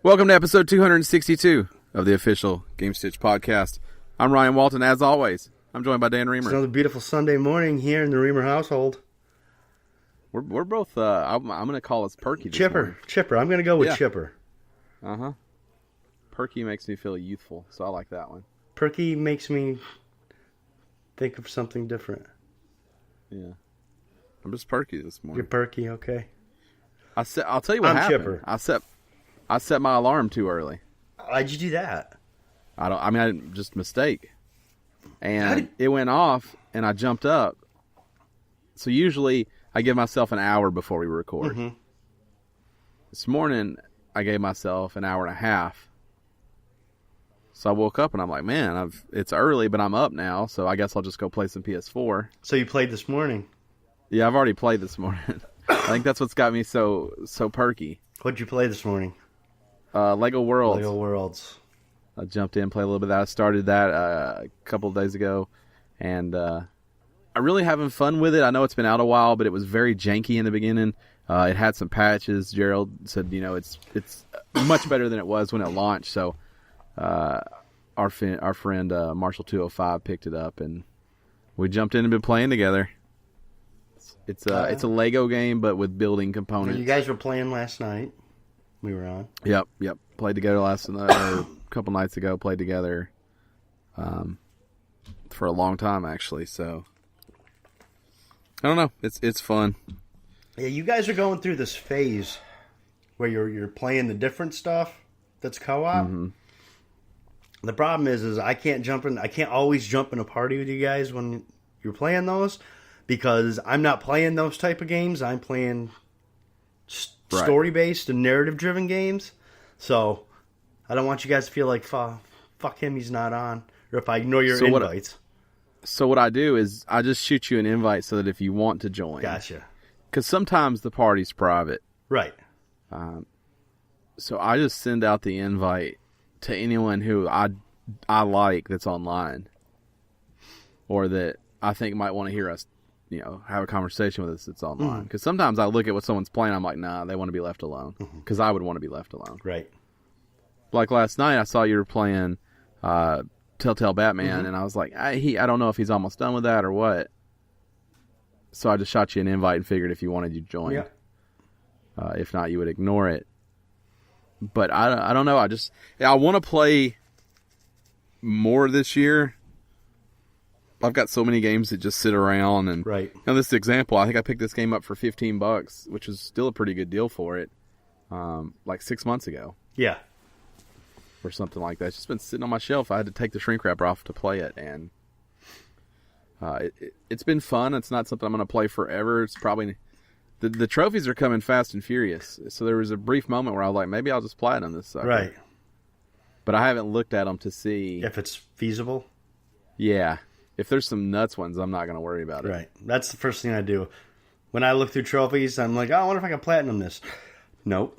Welcome to episode 262 of the official Gamestitch Podcast. I'm Ryan Walton, as always. I'm joined by Dan Reamer. It's another beautiful Sunday morning here in the Reamer household. We're both, I'm going to call us Perky this morning. Chipper. I'm going to go with Chipper. Uh-huh. Perky makes me feel youthful, so I like that one. Perky makes me think of something different. Yeah. I'm just Perky this morning. You're Perky, okay. I'll tell you what happened. Chipper. I set my alarm too early. Why'd you do that? I just mistake. And it went off, and I jumped up. So usually, I give myself an hour before we record. Mm-hmm. This morning, I gave myself an hour and a half. So I woke up, and I'm like, man, it's early, but I'm up now, so I guess I'll just go play some PS4. So you played this morning? Yeah, I've already played this morning. I think that's what's got me so perky. What'd you play this morning? Lego Worlds. Lego Worlds. I jumped in, played a little bit of that. I started that a couple of days ago, and I'm really having fun with it. I know it's been out a while, but it was very janky in the beginning. It had some patches. Gerald said, it's much better than it was when it launched. So our friend Marshall 205 picked it up, and we jumped in and been playing together. It's a Lego game, but with building components. You guys were playing last night. We were on. Yep. Played together last night, or a couple nights ago. Played together, for a long time actually. So I don't know. It's fun. Yeah, you guys are going through this phase where you're playing the different stuff that's co-op. Mm-hmm. The problem is I can't always jump in a party with you guys when you're playing those, because I'm not playing those type of games. I'm playing story-based and narrative-driven games. So I don't want you guys to feel like, fuck him, he's not on. Or if I ignore your invites. So what I do is I just shoot you an invite so that if you want to join. Gotcha. Because sometimes the party's private. Right. So I just send out the invite to anyone who I like that's online. Or that I think might want to hear us, have a conversation with us that's online. Because sometimes I look at what someone's playing, I'm like, nah, they want to be left alone. Because I would want to be left alone. Right. Like last night, I saw you were playing Telltale Batman, and I was like, I don't know if he's almost done with that or what. So I just shot you an invite and figured if you wanted, you'd join. Yeah. If not, you would ignore it. But I don't know. I want to play more this year. I've got so many games that just sit around, and right. This example, I think I picked this game up for $15, which is still a pretty good deal for it. Like 6 months ago. Yeah. Or something like that. It's just been sitting on my shelf. I had to take the shrink wrapper off to play it, and it's been fun. It's not something I'm going to play forever. It's probably the trophies are coming fast and furious. So there was a brief moment where I was like, maybe I'll just platinum this sucker. Right. But I haven't looked at them to see if it's feasible. Yeah. If there's some nuts ones, I'm not going to worry about it. Right. That's the first thing I do. When I look through trophies, I'm like, I wonder if I can platinum this. Nope.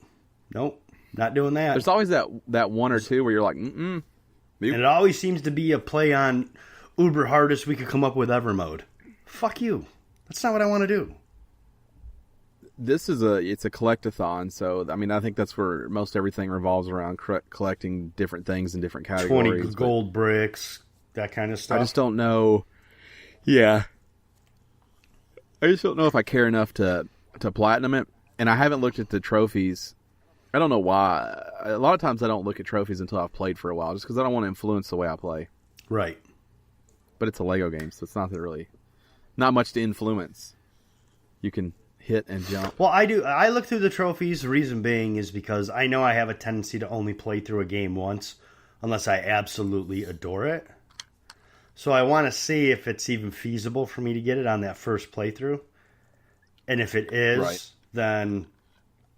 Not doing that. There's always that one or two where you're like, And it always seems to be a play on uber hardest we could come up with ever mode. Fuck you. That's not what I want to do. It's a collectathon, so I think that's where most everything revolves around collecting different things in different categories. 20 gold bricks, that kind of stuff. I just don't know. Yeah. I just don't know if I care enough to platinum it, and I haven't looked at the trophies. I don't know why. A lot of times I don't look at trophies until I've played for a while, just because I don't want to influence the way I play. Right. But it's a Lego game, so it's not much to influence. You can hit and jump. Well, I do. I look through the trophies. The reason being is because I know I have a tendency to only play through a game once, unless I absolutely adore it. So I want to see if it's even feasible for me to get it on that first playthrough. And if it is, then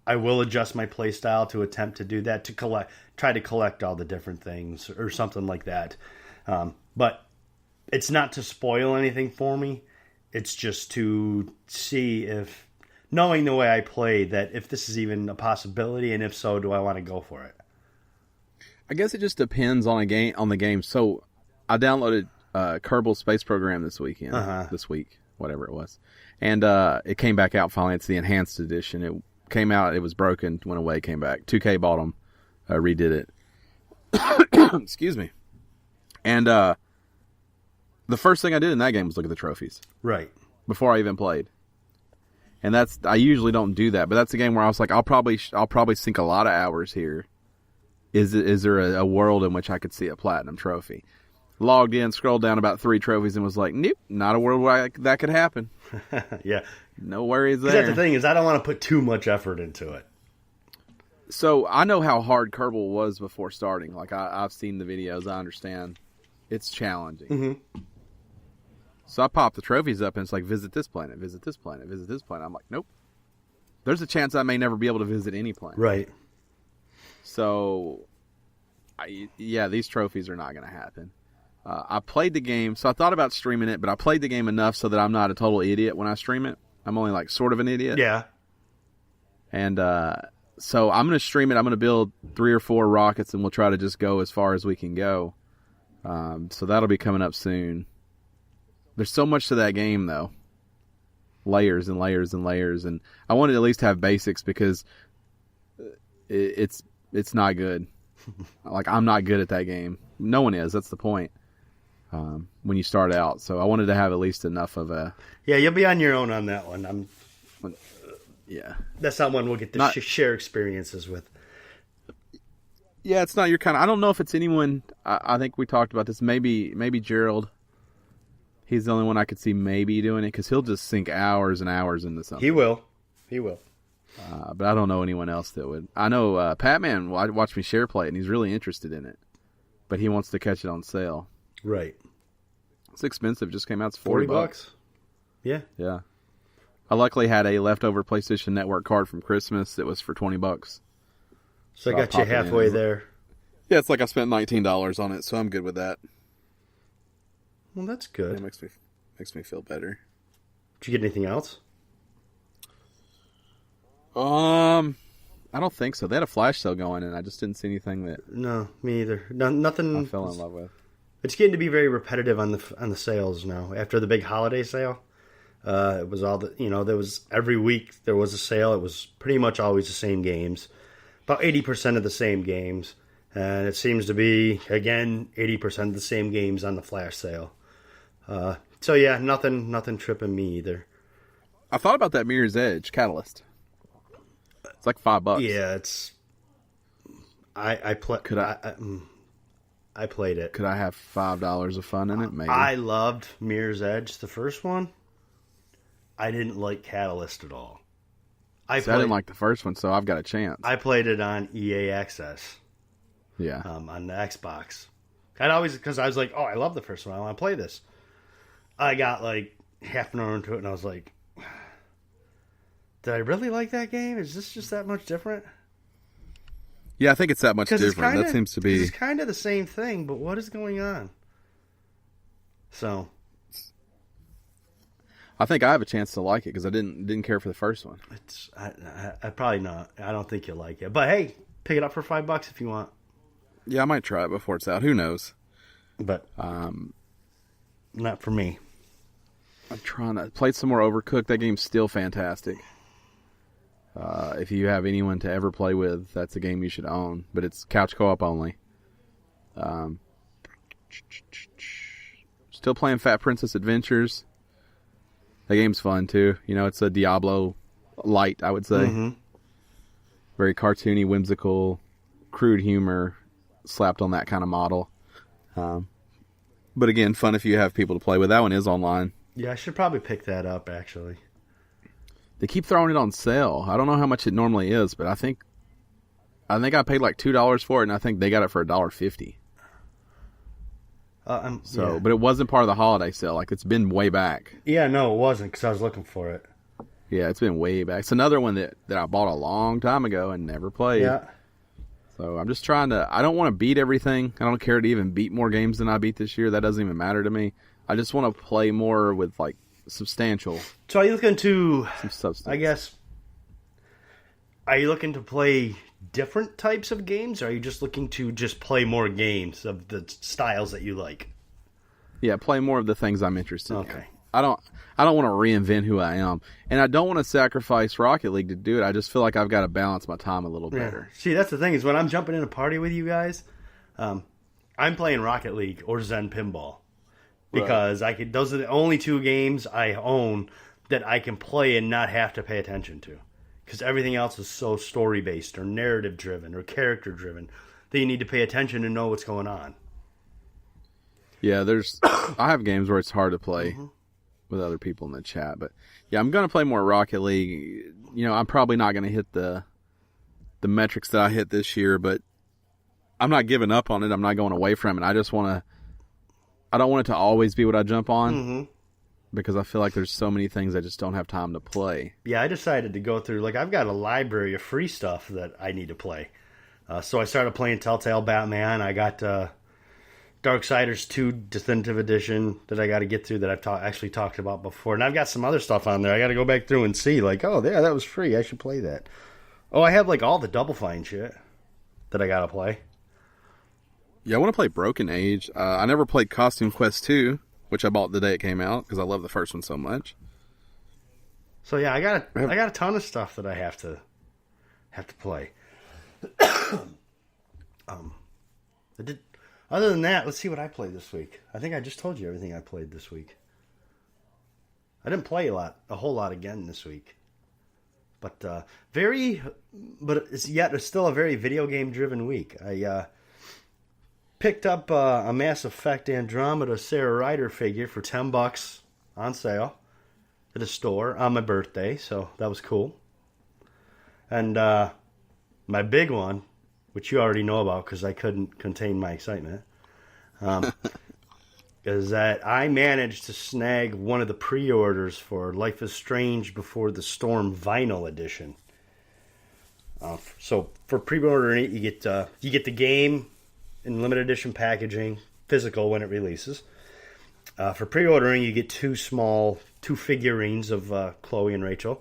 I will adjust my play style to attempt to do that, to try to collect all the different things or something like that. But it's not to spoil anything for me. It's just to see if, knowing the way I play, that if this is even a possibility, and if so, do I want to go for it? I guess it just depends on the game. So I downloaded Kerbal Space Program this week, whatever it was, and it came back out finally. It's the enhanced edition. It came out, it was broken, went away, came back. 2K bought them, redid it. Excuse me. And the first thing I did in that game was look at the trophies. Right. Before I even played. And I usually don't do that, but that's a game where I was like, I'll probably sink a lot of hours here. Is there a world in which I could see a platinum trophy? Logged in, scrolled down about 3 trophies, and was like, nope, not a world where that could happen. Yeah. No worries there. That's the thing, is I don't want to put too much effort into it. So I know how hard Kerbal was before starting. Like, I've seen the videos, I understand. It's challenging. Mm-hmm. So I pop the trophies up, and it's like, visit this planet, visit this planet, visit this planet. I'm like, nope. There's a chance I may never be able to visit any planet. Right. So, these trophies are not going to happen. I played the game, so I thought about streaming it, but I played the game enough so that I'm not a total idiot when I stream it. I'm only like sort of an idiot. Yeah. And so I'm going to stream it. I'm going to build 3 or 4 rockets, and we'll try to just go as far as we can go. So that'll be coming up soon. There's so much to that game, though. Layers and layers and layers. And I wanted to at least have basics because it's not good. Like, I'm not good at that game. No one is. That's the point. When you start out. So I wanted to have at least enough of a... Yeah, you'll be on your own on that one. Yeah. That's not one we'll get to share experiences with. Yeah, it's not your kind of... I don't know if it's anyone... I think we talked about this. Maybe Gerald. He's the only one I could see maybe doing it, because he'll just sink hours and hours into something. He will. But I don't know anyone else that would. I know Patman watched me share play it, and he's really interested in it. But he wants to catch it on sale. Right. It's expensive. Just came out. It's $40. Yeah. Yeah. I luckily had a leftover PlayStation Network card from Christmas that was for $20. So I got you halfway there. Yeah, it's like I spent $19 on it, so I'm good with that. Well, that's good. It makes me feel better. Did you get anything else? I don't think so. They had a flash sale going, and I just didn't see anything that... No, me either. Nothing. I fell in love with. It's getting to be very repetitive on the sales now. After the big holiday sale, it was all the there was every week there was a sale. It was pretty much always the same games, about 80% of the same games, and it seems to be again 80% of the same games on the flash sale. So yeah, nothing tripping me either. I thought about that Mirror's Edge Catalyst. It's like $5. Yeah, it's. I played it. Could I have $5 of fun in it? Maybe. I loved Mirror's Edge, the first one. I didn't like Catalyst at all. I didn't like the first one, so I've got a chance. I played it on EA Access. Yeah. On the Xbox. Because I was like, oh, I love the first one. I want to play this. I got like half an hour into it, and I was like, did I really like that game? Is this just that much different? Yeah, I think it's that much different. That seems to be... It's kind of the same thing, but what is going on? So... I think I have a chance to like it, because I didn't care for the first one. I probably not. I don't think you'll like it. But hey, pick it up for $5 if you want. Yeah, I might try it before it's out. Who knows? But not for me. I'm trying to play some more Overcooked. That game's still fantastic. If you have anyone to ever play with, that's a game you should own. But it's couch co-op only. Still playing Fat Princess Adventures. That game's fun too. It's a Diablo light, I would say. Mm-hmm. Very cartoony, whimsical, crude humor slapped on that kind of model. But again, fun if you have people to play with. That one is online. Yeah, I should probably pick that up, actually. They keep throwing it on sale. I don't know how much it normally is, but I think I paid like $2 for it, and I think they got it for $1.50. Yeah. But it wasn't part of the holiday sale. Like, it's been way back. Yeah, no, it wasn't, because I was looking for it. Yeah, it's been way back. It's another one that I bought a long time ago and never played. Yeah. So I'm just trying to... I don't want to beat everything. I don't care to even beat more games than I beat this year. That doesn't even matter to me. I just want to play more with, like, substantial... So are you looking to... Some substance. I guess... Are you looking to play different types of games, or are you just looking to just play more games of the styles that you like? Yeah, play more of the things I'm interested in. Okay. I don't want to reinvent who I am. And I don't want to sacrifice Rocket League to do it. I just feel like I've got to balance my time a little better. Yeah. See, that's the thing, is when I'm jumping in a party with you guys, I'm playing Rocket League or Zen Pinball. Because those are the only two games I own that I can play and not have to pay attention to. Because everything else is so story-based or narrative-driven or character-driven that you need to pay attention and know what's going on. Yeah, I have games where it's hard to play with other people in the chat. But, yeah, I'm going to play more Rocket League. You know, I'm probably not going to hit the metrics that I hit this year, but I'm not giving up on it. I'm not going away from it. I just want to... I don't want it to always be what I jump on because I feel like there's so many things I just don't have time to play. Yeah, I decided to go through, like, I've got a library of free stuff that I need to play. So I started playing Telltale Batman. I got Darksiders 2 Definitive Edition that I got to get through that I've actually talked about before. And I've got some other stuff on there I got to go back through and see, like, oh, yeah, that was free. I should play that. Oh, I have, like, all the Double Fine shit that I got to play. Yeah, I want to play Broken Age. I never played Costume Quest 2, which I bought the day it came out because I love the first one so much. So yeah, I got a ton of stuff that I have to play. Other than that, let's see what I played this week. I think I just told you everything I played this week. I didn't play a whole lot again this week, but it's still a very video game driven week. I picked up a Mass Effect Andromeda Sarah Ryder figure for $10 on sale at a store on my birthday, so that was cool. And my big one, which you already know about because I couldn't contain my excitement, is that I managed to snag one of the pre-orders for Life is Strange Before the Storm Vinyl Edition. So for pre-ordering it, you get the game in limited edition packaging, physical when it releases. For pre-ordering, you get two figurines of Chloe and Rachel.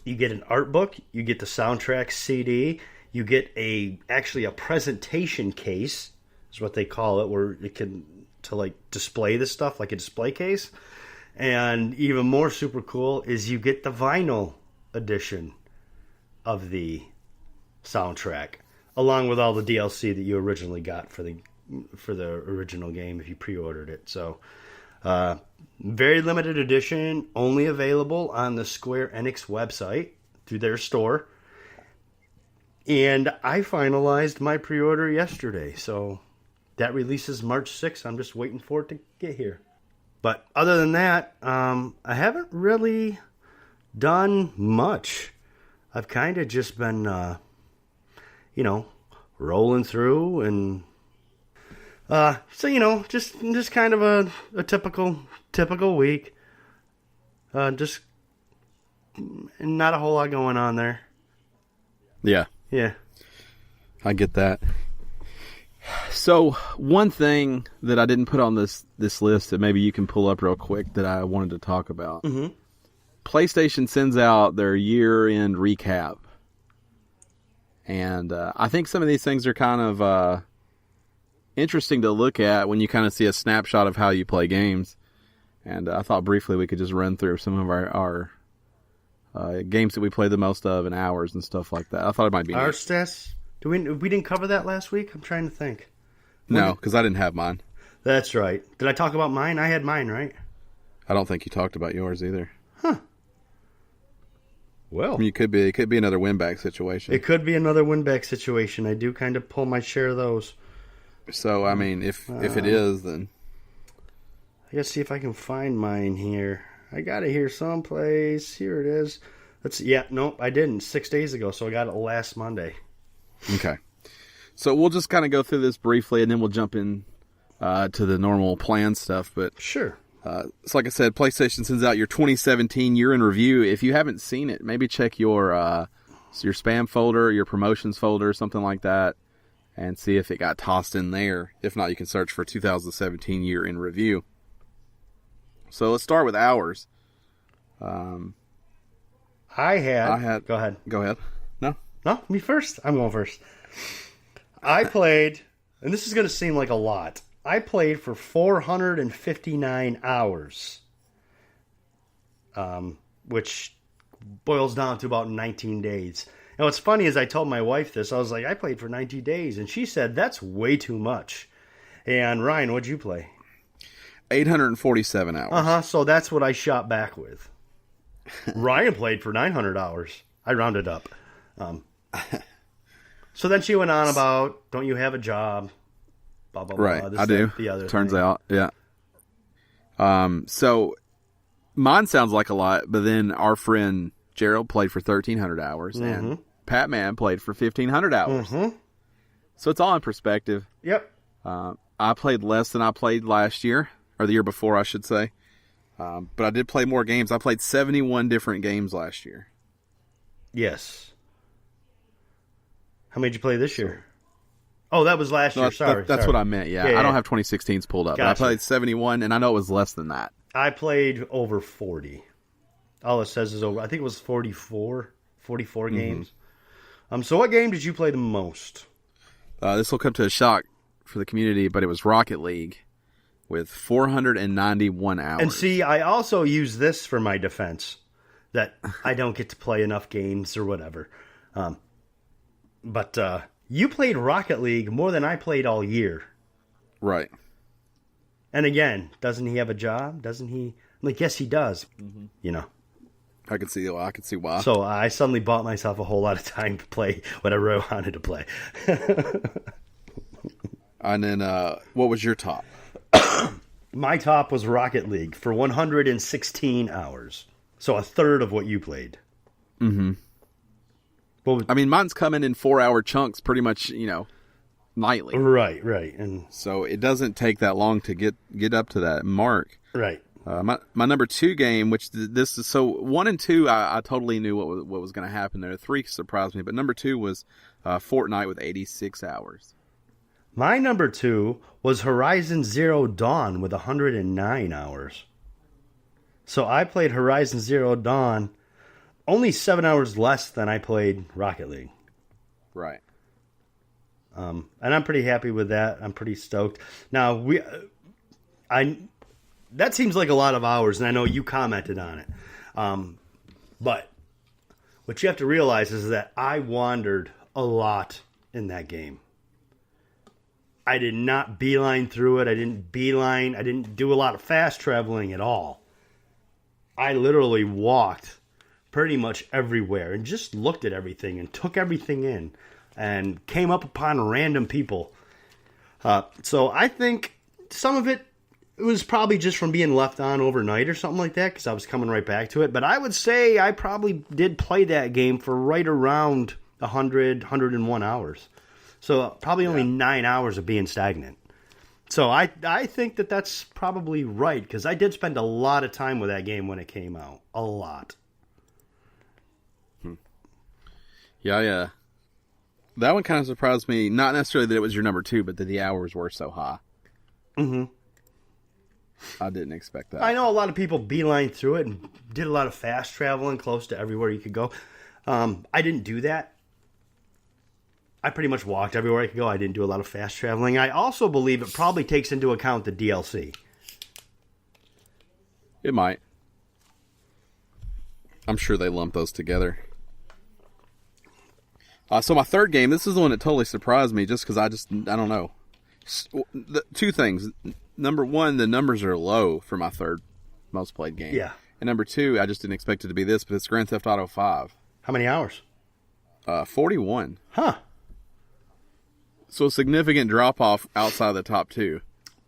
You get an art book. You get the soundtrack CD. You get actually a presentation case, is what they call it, where it can display this stuff like a display case. And even more super cool is you get the vinyl edition of the soundtrack, along with all the DLC that you originally got for the original game if you pre-ordered it. So, very limited edition, only available on the Square Enix website through their store. And I finalized my pre-order yesterday, so that releases March 6th. I'm just waiting for it to get here. But other than that, I haven't really done much. I've kind of just been, rolling through, and just kind of a typical week. Just not a whole lot going on there. Yeah. Yeah. I get that. So, one thing that I didn't put on this list that maybe you can pull up real quick that I wanted to talk about. Mm-hmm. PlayStation sends out their year-end recap. And I think some of these things are kind of interesting to look at when you kind of see a snapshot of how you play games. And I thought briefly we could just run through some of our games that we play the most of and hours and stuff like that. I thought it might be our neat. stats. We didn't cover that last week? I'm trying to think. No, because I didn't have mine. That's right. Did I talk about mine? I had mine, right? I don't think you talked about yours either. Huh. Well, I mean, it could be another win-back situation. It could be another win-back situation. I do kind of pull my share of those. So, I mean, if it is, then I gotta see if I can find mine here. I got it here someplace. Here it is. Nope, I didn't. 6 days ago, so I got it last Monday. Okay. So we'll just kind of go through this briefly, and then we'll jump in to the normal plan stuff. But sure. So like I said, PlayStation sends out your 2017 year in review. If you haven't seen it, maybe check your spam folder, your promotions folder, something like that, and see if it got tossed in there. If not, you can search for 2017 year in review. So let's start with hours. I had. Go ahead. Go ahead. No, me first. I'm going first. I played, and this is going to seem like a lot. I played for 459 hours, which boils down to about 19 days. And what's funny is I told my wife this. I was like, I played for 90 days. And she said, that's way too much. And Ryan, what'd you play? 847 hours. So that's what I shot back with. Ryan played for 900 hours. I rounded up. So then she went on about, don't you have a job? Blah, blah, blah. Right, This, I do. The other Turns thing. out, yeah. So mine sounds like a lot, but then our friend Gerald played for 1,300 hours, and Pat Man played for 1,500 hours. So it's all in perspective. Yep. I played less than I played last year, or the year before, I should say. But I did play more games. I played 71 different games last year. Yes. How many did you play this year? Oh, that was last year. Sorry. That's what I meant, yeah. I don't have 2016s pulled up. Gotcha. I played 71, and I know it was less than that. I played over 40. All it says is over. I think it was 44 games. So what game did you play the most? This will come to a shock for the community, but it was Rocket League with 491 hours. And see, I also use this for my defense, that I don't get to play enough games or whatever. But you played Rocket League more than I played all year. Right. And again, doesn't he have a job? Doesn't he? I'm like, yes, he does. You know. I can see why. So I suddenly bought myself a whole lot of time to play whatever I wanted to play. And then, what was your top? My top was Rocket League for 116 hours. So a third of what you played. I mean, mine's coming in 4-hour chunks pretty much, nightly. Right. And so it doesn't take that long to get up to that mark. Right. My number 2 game, which this is, so 1 and 2, I totally knew what was going to happen there. 3 surprised me, but number 2 was Fortnite with 86 hours. My number 2 was Horizon Zero Dawn with 109 hours. So I played Horizon Zero Dawn only 7 hours less than I played Rocket League. Right. And I'm pretty happy with that. I'm pretty stoked. Now, that seems like a lot of hours, and I know you commented on it. But what you have to realize is that I wandered a lot in that game. I did not beeline through it. I didn't do a lot of fast traveling at all. I literally walked pretty much everywhere and just looked at everything and took everything in and came up upon random people. So I think some of it was probably just from being left on overnight or something like that, because I was coming right back to it. But I would say I probably did play that game for right around 101 hours. So probably only 9 hours of being stagnant. So I think that that's probably right, because I did spend a lot of time with that game when it came out. A lot. Yeah. That one kind of surprised me. Not necessarily that it was your number 2, but that the hours were so high. I didn't expect that. I know a lot of people beeline through it and did a lot of fast traveling close to everywhere you could go. I didn't do that. I pretty much walked everywhere I could go. I didn't do a lot of fast traveling. I also believe it probably takes into account the DLC. It might. I'm sure they lump those together. So my third game, this is the one that totally surprised me just because I don't know. 2 things. Number 1, the numbers are low for my third most played game. Yeah. And number 2, I just didn't expect it to be this, but it's Grand Theft Auto 5. How many hours? 41. Huh. So a significant drop-off outside of the top 2.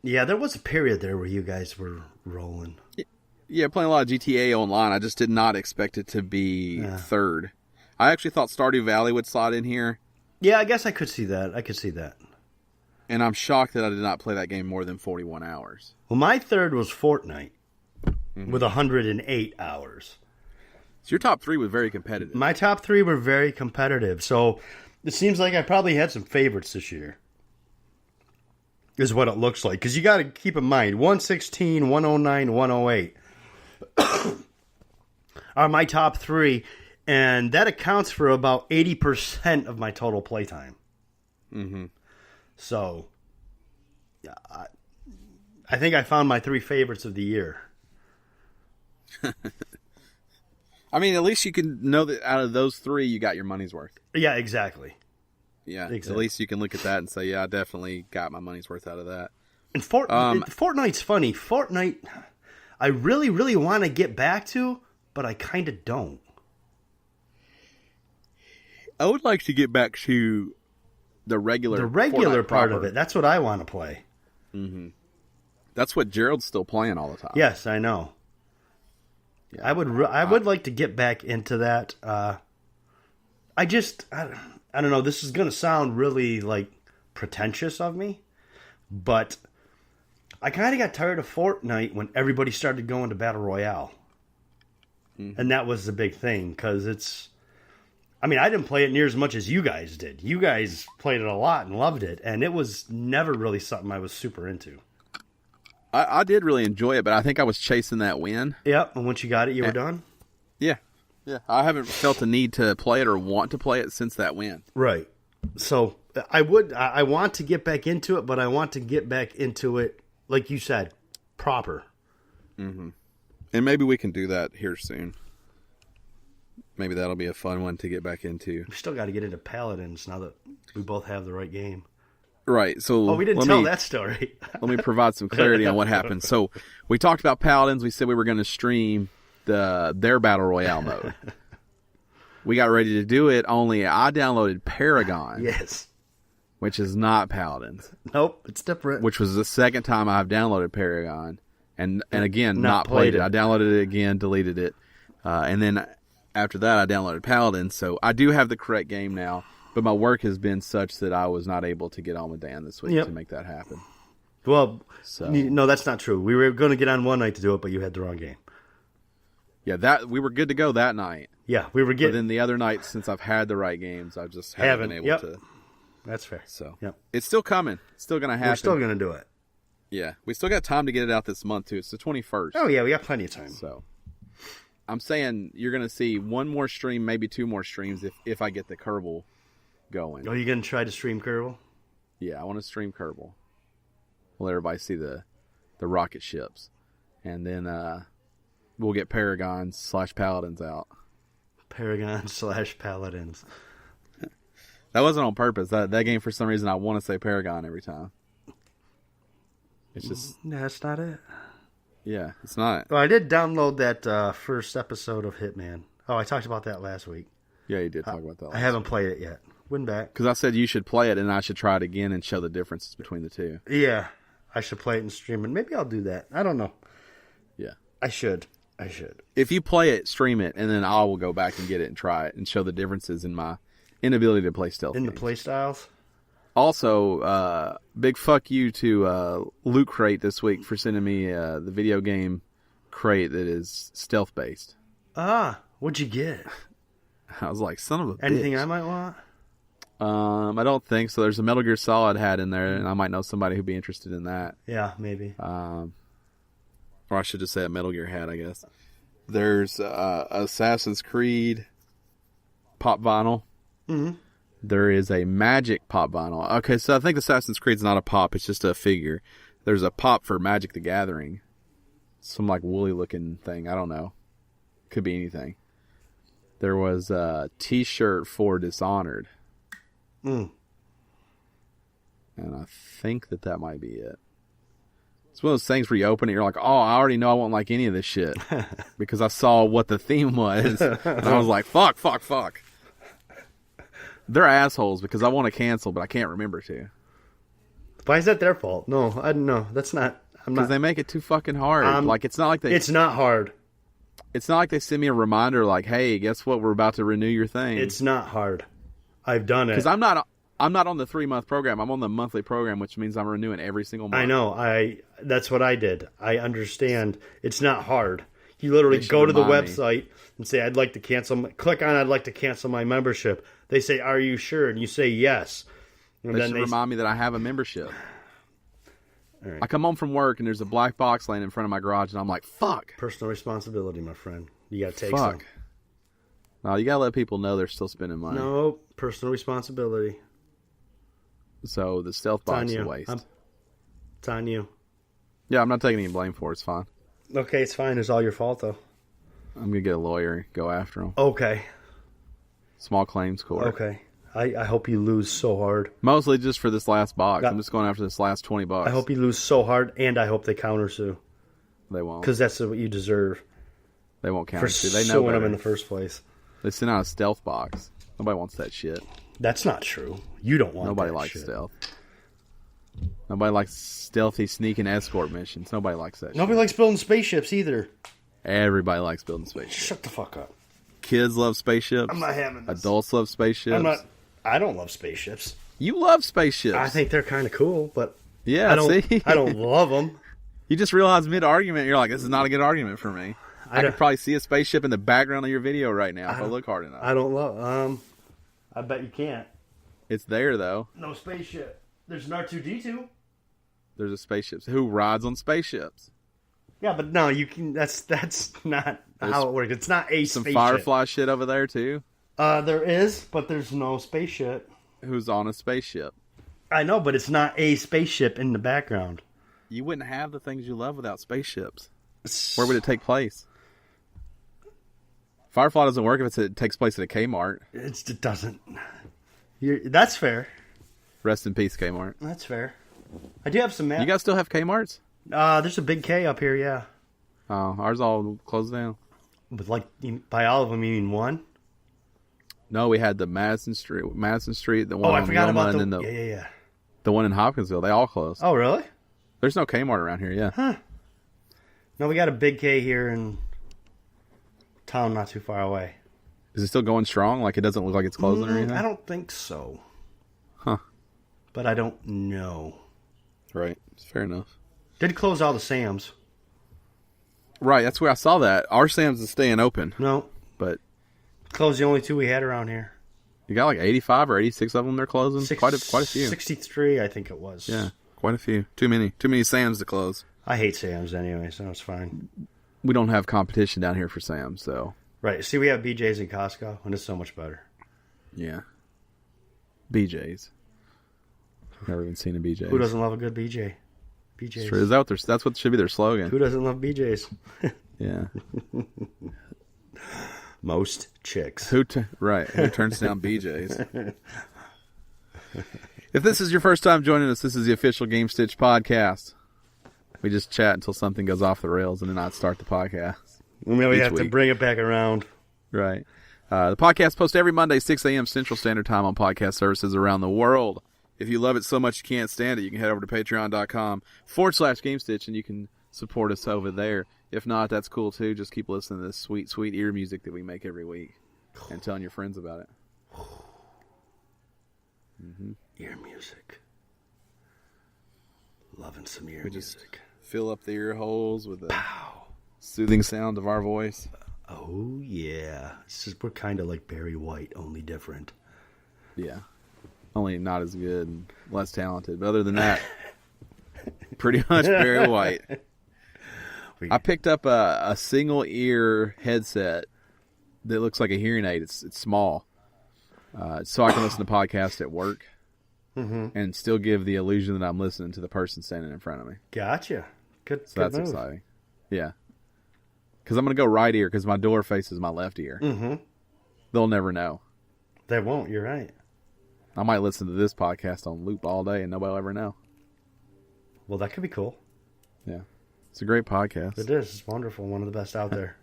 Yeah, there was a period there where you guys were rolling. Yeah, playing a lot of GTA Online. I just did not expect it to be third. I actually thought Stardew Valley would slide in here. Yeah, I guess I could see that. And I'm shocked that I did not play that game more than 41 hours. Well, my third was Fortnite with 108 hours. So your top 3 was very competitive. My top 3 were very competitive. So it seems like I probably had some favorites this year. Is what it looks like. Because you got to keep in mind, 116, 109, 108 are my top 3. And that accounts for about 80% of my total playtime. Mm-hmm. So, I think I found my 3 favorites of the year. I mean, at least you can know that out of those 3, you got your money's worth. Yeah, exactly. Yeah, exactly. At least you can look at that and say, yeah, I definitely got my money's worth out of that. And Fortnite's funny. Fortnite, I really, really want to get back to, but I kind of don't. I would like to get back to the regular Fortnite part proper. of it. That's what I want to play. Mm-hmm. That's what Gerald's still playing all the time. Yes, I know. Yeah. I would like to get back into that. I don't know. This is going to sound really like pretentious of me, but I kind of got tired of Fortnite when everybody started going to Battle Royale. Mm-hmm. And that was the big thing because I didn't play it near as much as you guys did. You guys played it a lot and loved it, and it was never really something I was super into. I did really enjoy it, but I think I was chasing that win. Yep, and once you got it, you were done? Yeah. Yeah, I haven't felt the need to play it or want to play it since that win. Right. So I want to get back into it, but I want to get back into it, like you said, proper. Mm-hmm. And maybe we can do that here soon. Maybe that'll be a fun one to get back into. We still got to get into Paladins now that we both have the right game. Right. So we didn't tell that story. Let me provide some clarity on what happened. So we talked about Paladins. We said we were going to stream their Battle Royale mode. We got ready to do it, only I downloaded Paragon. Yes. Which is not Paladins. Nope, it's different. Which was the second time I've downloaded Paragon. And again, not played it. I downloaded it again, deleted it. And then after that, I downloaded Paladins. So I do have the correct game now. But my work has been such that I was not able to get on with Dan this week to make that happen. Well, no, that's not true. We were going to get on one night to do it, but you had the wrong game. Yeah, we were good to go that night. Yeah, we were getting. But then the other night, since I've had the right games, I just haven't been able to. That's fair. So yep. It's still coming. It's still going to happen. We're still going to do it. Yeah, we still got time to get it out this month too. It's the 21st. Oh yeah, we got plenty of time. So I'm saying you're going to see one more stream, maybe 2 more streams if I get the Kerbal going. Oh, you going to try to stream Kerbal? Yeah, I want to stream Kerbal. Let everybody see the rocket ships, and then we'll get Paragon/Paladins out. Paragon/Paladins. That wasn't on purpose. That game, for some reason, I want to say Paragon every time. It's just... No, that's not it. Yeah, it's not. Well, I did download that first episode of Hitman. Oh, I talked about that last week. Yeah, you did talk about that last I haven't played it yet. Went back. Because I said you should play it and I should try it again and show the differences between the two. Yeah, I should play it and stream it. Maybe I'll do that. I don't know. Yeah. I should. If you play it, stream it, and then I will go back and get it and try it and show the differences in my inability to play stealth games. The play styles? Also, big fuck you to Loot Crate this week for sending me the video game crate that is stealth-based. What'd you get? I was like, son of a Anything bitch. I might want? I don't think so. There's a Metal Gear Solid hat in there, and I might know somebody who'd be interested in that. Yeah, maybe. Or I should just say a Metal Gear hat, I guess. There's Assassin's Creed pop vinyl. Mm-hmm. There is a Magic pop vinyl. Okay, so I think Assassin's Creed's not a pop. It's just a figure. There's a pop for Magic the Gathering. Some like woolly looking thing. I don't know. Could be anything. There was a t-shirt for Dishonored. Mm. And I think that might be it. It's one of those things where you open it, you're like, oh, I already know I won't like any of this shit. Because I saw what the theme was. And I was like, fuck. They're assholes because I want to cancel, but I can't remember to. Why is that their fault? No, I don't know. That's not... Because they make it too fucking hard. Like, it's not like they... It's not hard. It's not like they send me a reminder like, hey, guess what? We're about to renew your thing. It's not hard. I've done it. Because I'm not on the 3-month program. I'm on the monthly program, which means I'm renewing every single month. I know. That's what I did. I understand. It's not hard. You literally go to the website and say, I'd like to cancel. Click on I'd like to cancel my membership. They say, are you sure? And you say yes. And they should remind me that I have a membership. All right. I come home from work and there's a black box laying in front of my garage and I'm like, fuck. Personal responsibility, my friend. You got to take some. No, you got to let people know they're still spending money. No, personal responsibility. So the stealth box is a waste. It's on you. Yeah, I'm not taking any blame for it. It's fine. Okay, it's fine. It's all your fault, though. I'm going to get a lawyer, go after him. Okay. Small claims court. Okay. I hope you lose so hard. Mostly just for this last box. I'm just going after this last $20. I hope you lose so hard, and I hope they countersue. They won't. Because that's what you deserve. They won't For countersue. They know suing better. them in the first place. They sent out a stealth box. Nobody wants that shit. That's not true. You don't want Nobody that likes shit. stealth. Nobody likes stealthy sneaking escort missions. Nobody likes that Nobody likes building spaceships either. Everybody likes building spaceships. Shut the fuck up. Kids love spaceships. I'm not having this. Adults love spaceships. I don't love spaceships. You love spaceships. I think they're kind of cool, but yeah, I don't. see? I don't love them. You just realized mid-argument, you're like, this is not a good argument for me. I could probably see a spaceship in the background of your video right now if I look hard enough. I don't love. I bet you can't. It's there though. No spaceship. There's an R2D2. There's a spaceship. Who rides on spaceships? Yeah, but no, you can. That's not how it works. It's not a Some spaceship. Firefly shit over there too. There is, but there's no spaceship. Who's on a spaceship? I know, but it's not a spaceship in the background. You wouldn't have the things you love without spaceships. Where would it take place? Firefly doesn't work if it takes place at a Kmart. It doesn't. That's fair. Rest in peace, Kmart. That's fair. I do have some maps. You guys still have Kmarts? There's a big K up here, yeah. Oh, ours all closed down. But by all of them, you mean one? No, we had the Madison Street, the one I on forgot Wilma, about and then yeah. the one in Hopkinsville. They all closed. Oh, really? There's no Kmart around here, yeah. Huh. No, we got a big K here in town not too far away. Is it still going strong? Like it doesn't look like it's closing or anything? I don't think so. Huh. But I don't know. Right. Fair enough. Did close all the Sams. Right, that's where I saw that. Our Sam's is staying open. No. But Closed the only two we had around here. you got like 85 or 86 of them they're closing? Quite a few. 63, I think it was. Yeah, quite a few. Too many Sam's to close. I hate Sam's anyway, so it's fine. We don't have competition down here for Sam's, so. Right. See, we have BJ's and Costco, and it's so much better. Yeah. BJ's. Never even seen a BJ's. Who doesn't love a good BJ? BJ's. Is that's what should be their slogan. Who doesn't love BJ's? Yeah. Most chicks. Who turns down BJ's? If this is your first time joining us, this is the official Gamestitch Podcast. We just chat until something goes off the rails and then I start the podcast. And then we have to bring it back around. Right. The podcast posts every Monday, 6 a.m. Central Standard Time on podcast services around the world. If you love it so much you can't stand it, you can head over to patreon.com/Gamestitch and you can support us over there. If not, that's cool too. Just keep listening to this sweet, sweet ear music that we make every week and telling your friends about it. Mm-hmm. Ear music. Loving some ear We music. just fill up the ear holes with the soothing sound of our voice. Oh, yeah. We're kind of like Barry White, only different. Yeah. Only not as good and less talented. But other than that, pretty much Barry White. I picked up a single ear headset that looks like a hearing aid. It's small. So I can listen to podcasts at work and still give the illusion that I'm listening to the person standing in front of me. Gotcha. Good. So that's move. exciting. Yeah. Because I'm going to go right ear because my door faces my left ear. Mm-hmm. They'll never know. They won't. You're right. I might listen to this podcast on loop all day and nobody will ever know. Well, that could be cool. Yeah. It's a great podcast. It is. It's wonderful. One of the best out there.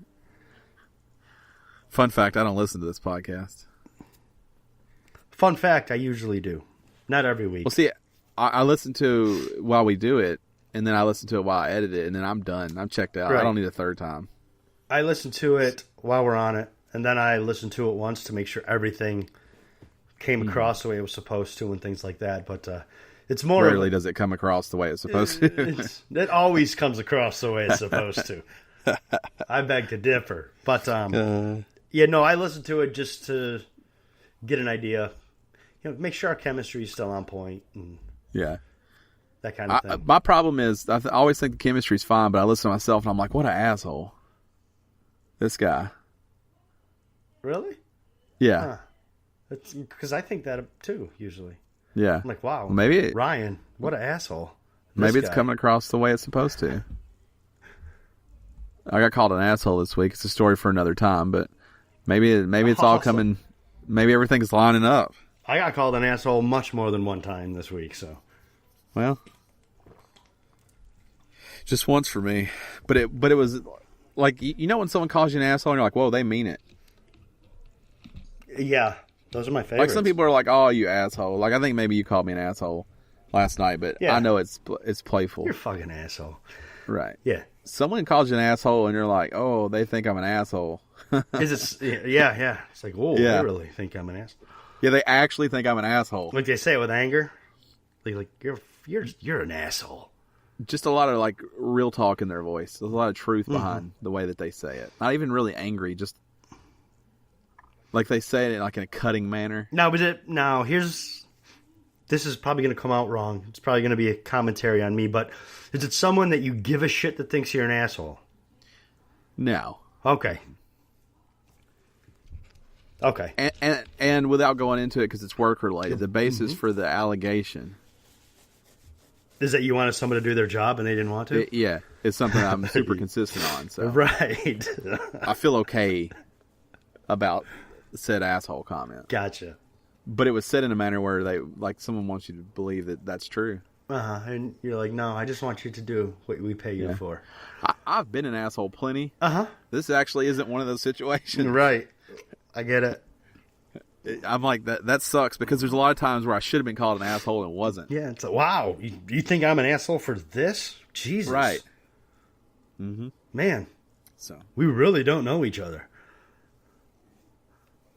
Fun fact, I don't listen to this podcast. Fun fact, I usually do. Not every week. Well, see, I listen to while we do it, and then I listen to it while I edit it, and then I'm done. I'm checked out. Right. I don't need a third time. I listen to it while we're on it, and then I listen to it once to make sure everything came across the way it was supposed to and things like that. But It's more rarely does it come across the way it's supposed to. It always comes across the way it's supposed to. I beg to differ. But, yeah, no, I listen to it just to get an idea. Make sure our chemistry is still on point. And yeah. That kind of thing. My problem is, I always think the chemistry's fine, but I listen to myself and I'm like, what an asshole. This guy. Really? Yeah. Because I think that too, usually. Yeah. I'm like, wow. Maybe Ryan, what an asshole. Maybe it's coming across the way it's supposed to. I got called an asshole this week. It's a story for another time, but maybe it's all coming. Maybe everything's lining up. I got called an asshole much more than one time this week, so. Well, just once for me. But it was like, when someone calls you an asshole and you're like, whoa, they mean it. Yeah, those are my favorites. Like some people are like, oh, you asshole. Like I think maybe you called me an asshole last night, but yeah. I know it's playful. You're a fucking asshole. Right. Yeah. Someone calls you an asshole and you're like, oh, they think I'm an asshole. Yeah. It's like, whoa, they really think I'm an asshole. Yeah, they actually think I'm an asshole. Like they say it with anger. Like you're an asshole. Just a lot of like real talk in their voice. There's a lot of truth behind the way that they say it. Not even really angry, just like they say it like in a cutting manner. This is probably going to come out wrong. It's probably going to be a commentary on me, but is it someone that you give a shit that thinks you're an asshole? No. Okay. And without going into it because it's work related, the basis for the allegation is that you wanted someone to do their job and they didn't want to? Yeah. It's something I'm super consistent on. So right. I feel okay about said asshole comment. Gotcha. But it was said in a manner where someone wants you to believe that that's true. And you're like, no, I just want you to do what we pay you for. I've been an asshole plenty. This actually isn't one of those situations. Right. I get it. I'm like, that sucks because there's a lot of times where I should have been called an asshole and wasn't. Yeah, it's like, wow, you think I'm an asshole for this? Jesus. Right. Mm-hmm. Man. So we really don't know each other.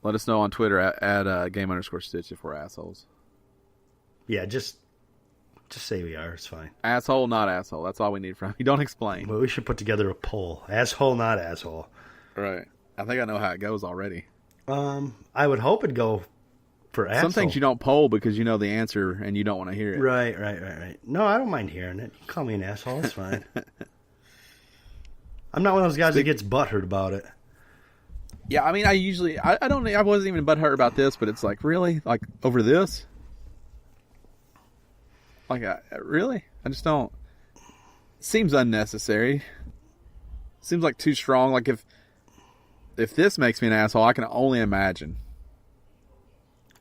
Let us know on Twitter at game_stitch if we're assholes. Yeah, just say we are. It's fine. Asshole, not asshole. That's all we need from you. Don't explain. Well, we should put together a poll. Asshole, not asshole. Right. I think I know how it goes already. I would hope it'd go for asshole. Some things you don't poll because you know the answer and you don't want to hear it. Right. No, I don't mind hearing it. You can call me an asshole. It's fine. I'm not one of those guys that gets butthurt about it. Yeah, I mean, I wasn't even butthurt about this, but it's like, really? Like, over this? Like, really? I just don't. Seems unnecessary. Seems like too strong. Like, if this makes me an asshole, I can only imagine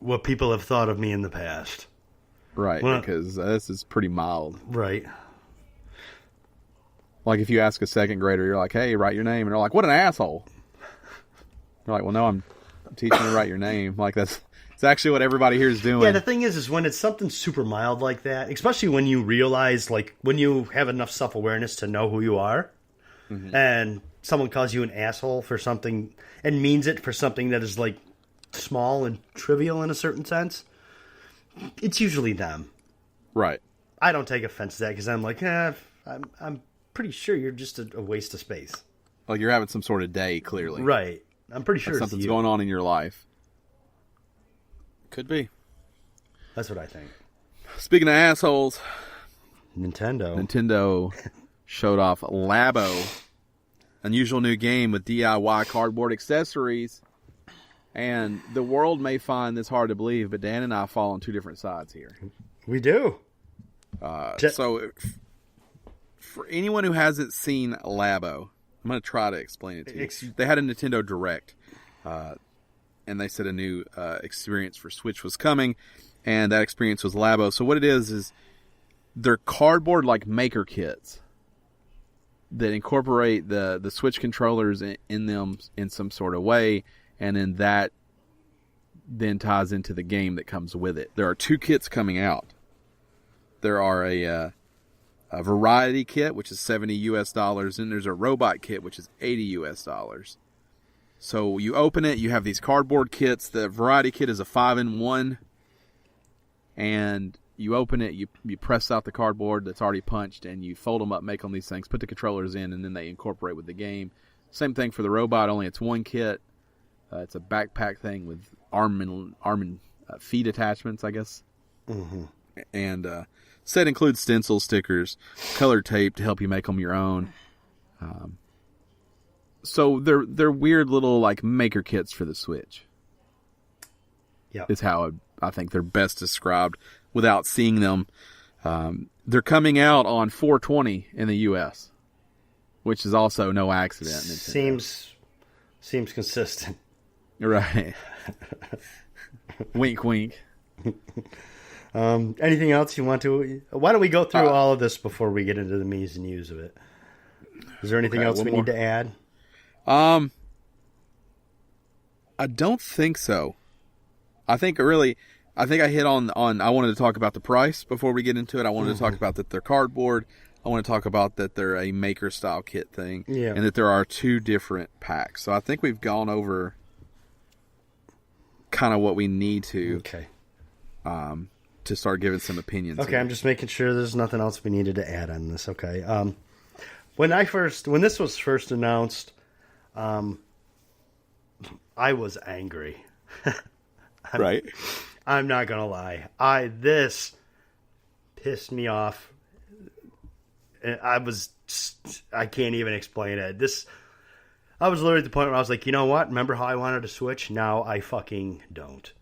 what people have thought of me in the past. Right, because this is pretty mild. Right. Like, if you ask a second grader, you're like, hey, write your name. And they're like, what an asshole. You're like, well, no, I'm teaching you to write your name. Like, it's actually what everybody here is doing. Yeah, the thing is when it's something super mild like that, especially when you realize, like, when you have enough self-awareness to know who you are, and someone calls you an asshole for something, and means it for something that is, like, small and trivial in a certain sense, it's usually them. Right. I don't take offense to that because I'm like, I'm pretty sure you're just a waste of space. Like you're having some sort of day, clearly. Right. I'm pretty sure something's going on in your life. Could be. That's what I think. Speaking of assholes, Nintendo showed off Labo, unusual new game with DIY cardboard accessories. And the world may find this hard to believe, but Dan and I fall on two different sides here. We do. So, for anyone who hasn't seen Labo, I'm going to try to explain it to you. They had a Nintendo Direct, and they said a new experience for Switch was coming, and that experience was Labo. So what it is they're cardboard like maker kits that incorporate the Switch controllers in them in some sort of way, and then that then ties into the game that comes with it. There are two kits coming out. There are a variety kit, which is $70 and there's a robot kit, which is $80. So you open it, you have these cardboard kits. The variety kit is a 5-in-1, and You open it, you press out the cardboard that's already punched, and you fold them up, make them these things, put the controllers in, and then they incorporate with the game. Same thing for the robot, only it's one kit. It's a backpack thing with arm and feet attachments, I guess. Mm-hmm. And set includes stencils, stickers, colored tape to help you make them your own. So they're weird little like maker kits for the Switch. Yeah, is how I think they're best described without seeing them. They're coming out on 4/20 in the U.S., which is also no accident. Seems consistent. Right. Wink, wink. Anything else you want to? Why don't we go through all of this before we get into the me's and you's of it? Is there anything else we need to add? I don't think so. I think I hit on. I wanted to talk about the price before we get into it. I wanted to talk about that they're cardboard. I want to talk about that they're a maker style kit thing, and that there are 2 different packs. So I think we've gone over kind of what we need to. Okay. To start giving some opinions. Okay, I'm just making sure there's nothing else we needed to add on this. Okay. When this was first announced, I was angry. Right. I'm not gonna lie. This pissed me off. I can't even explain it. I was literally at the point where I was like, you know what? Remember how I wanted a Switch? Now I fucking don't.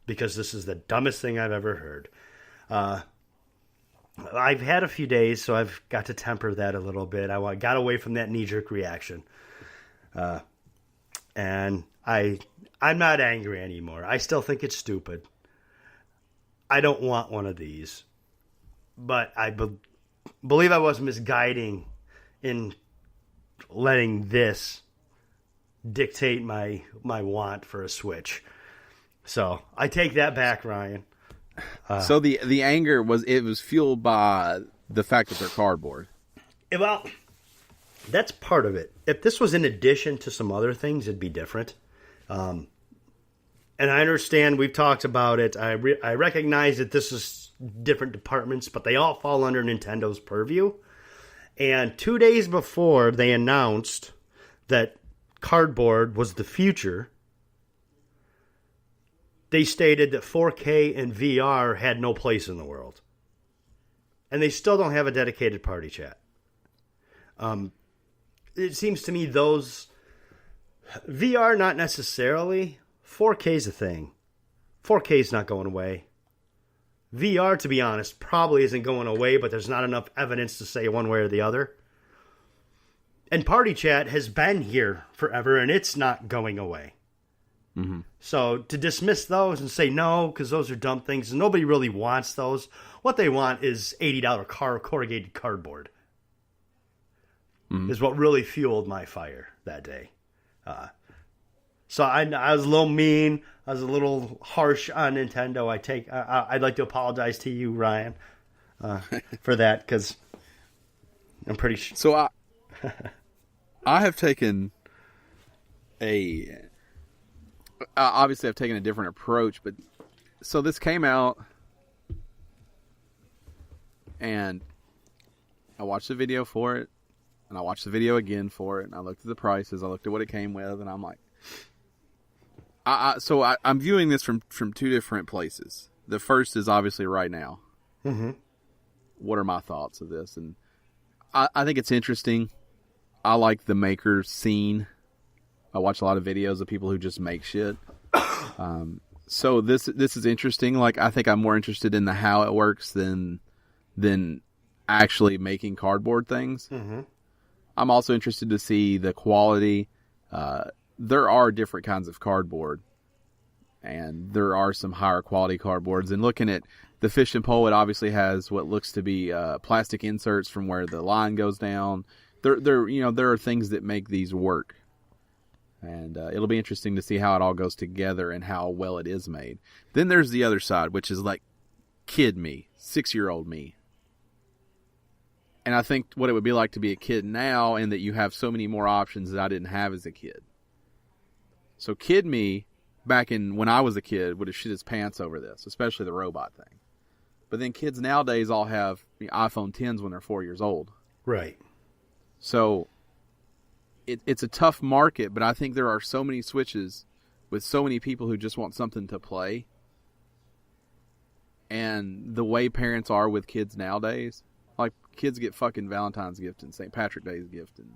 Because this is the dumbest thing I've ever heard. I've had a few days, so I've got to temper that a little bit. I got away from that knee-jerk reaction. And I'm not angry anymore. I still think it's stupid. I don't want one of these. But I believe I was misguiding in letting this dictate my want for a Switch. So I take that back, Ryan. So the anger was fueled by the fact that they're cardboard. Well, that's part of it. If this was in addition to some other things, it'd be different. And I understand we've talked about it. I recognize that this is different departments, but they all fall under Nintendo's purview. And 2 days before they announced that cardboard was the future, they stated that 4K and VR had no place in the world. And they still don't have a dedicated party chat. It seems to me those... VR, not necessarily. 4K is a thing. 4K is not going away. VR, to be honest, probably isn't going away, but there's not enough evidence to say one way or the other. And party chat has been here forever, and it's not going away. Mm-hmm. So to dismiss those and say no, because those are dumb things, and nobody really wants those. What they want is $80 corrugated cardboard. Is what really fueled my fire that day. So I was a little mean. I was a little harsh on Nintendo. I'd like to apologize to you, Ryan, for that, because I'm pretty sure. So I have taken obviously I've taken a different approach, but so this came out and I watched the video for it and I watched the video again for it and I looked at the prices, I looked at what it came with, and I'm like, I'm viewing this from 2 different places. The first is obviously right now. Mm-hmm. What are my thoughts of this? And I think it's interesting. I like the maker scene. I watch a lot of videos of people who just make shit. So this is interesting. Like, I think I'm more interested in the how it works than actually making cardboard things. Mm-hmm. I'm also interested to see the quality. There are different kinds of cardboard, and there are some higher quality cardboards. And looking at the fish and pole, it obviously has what looks to be plastic inserts from where the line goes down. There are things that make these work. And it'll be interesting to see how it all goes together and how well it is made. Then there's the other side, which is like kid me, 6-year-old me. And I think what it would be like to be a kid now, and that you have so many more options that I didn't have as a kid. So kid me, back in when I was a kid, would have shit his pants over this, especially the robot thing. But then kids nowadays all have iPhone 10s when they're 4 years old. Right. So it's a tough market, but I think there are so many Switches with so many people who just want something to play. And the way parents are with kids nowadays, like kids get fucking Valentine's gift and St. Patrick's Day's gift, and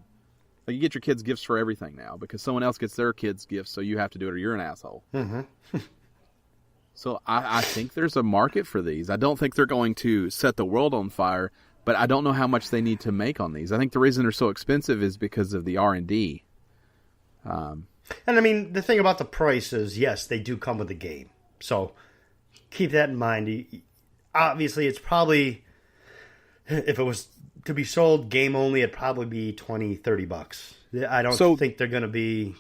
like you get your kids gifts for everything now because someone else gets their kids gifts, so you have to do it or you're an asshole. Mm-hmm. So I think there's a market for these. I don't think they're going to set the world on fire, but I don't know how much they need to make on these. I think the reason they're so expensive is because of the R&D. And I mean, the thing about the price is, yes, they do come with a game. So keep that in mind. Obviously, it's probably, if it was to be sold game only, it'd probably be $20-$30. I don't think they're going to be,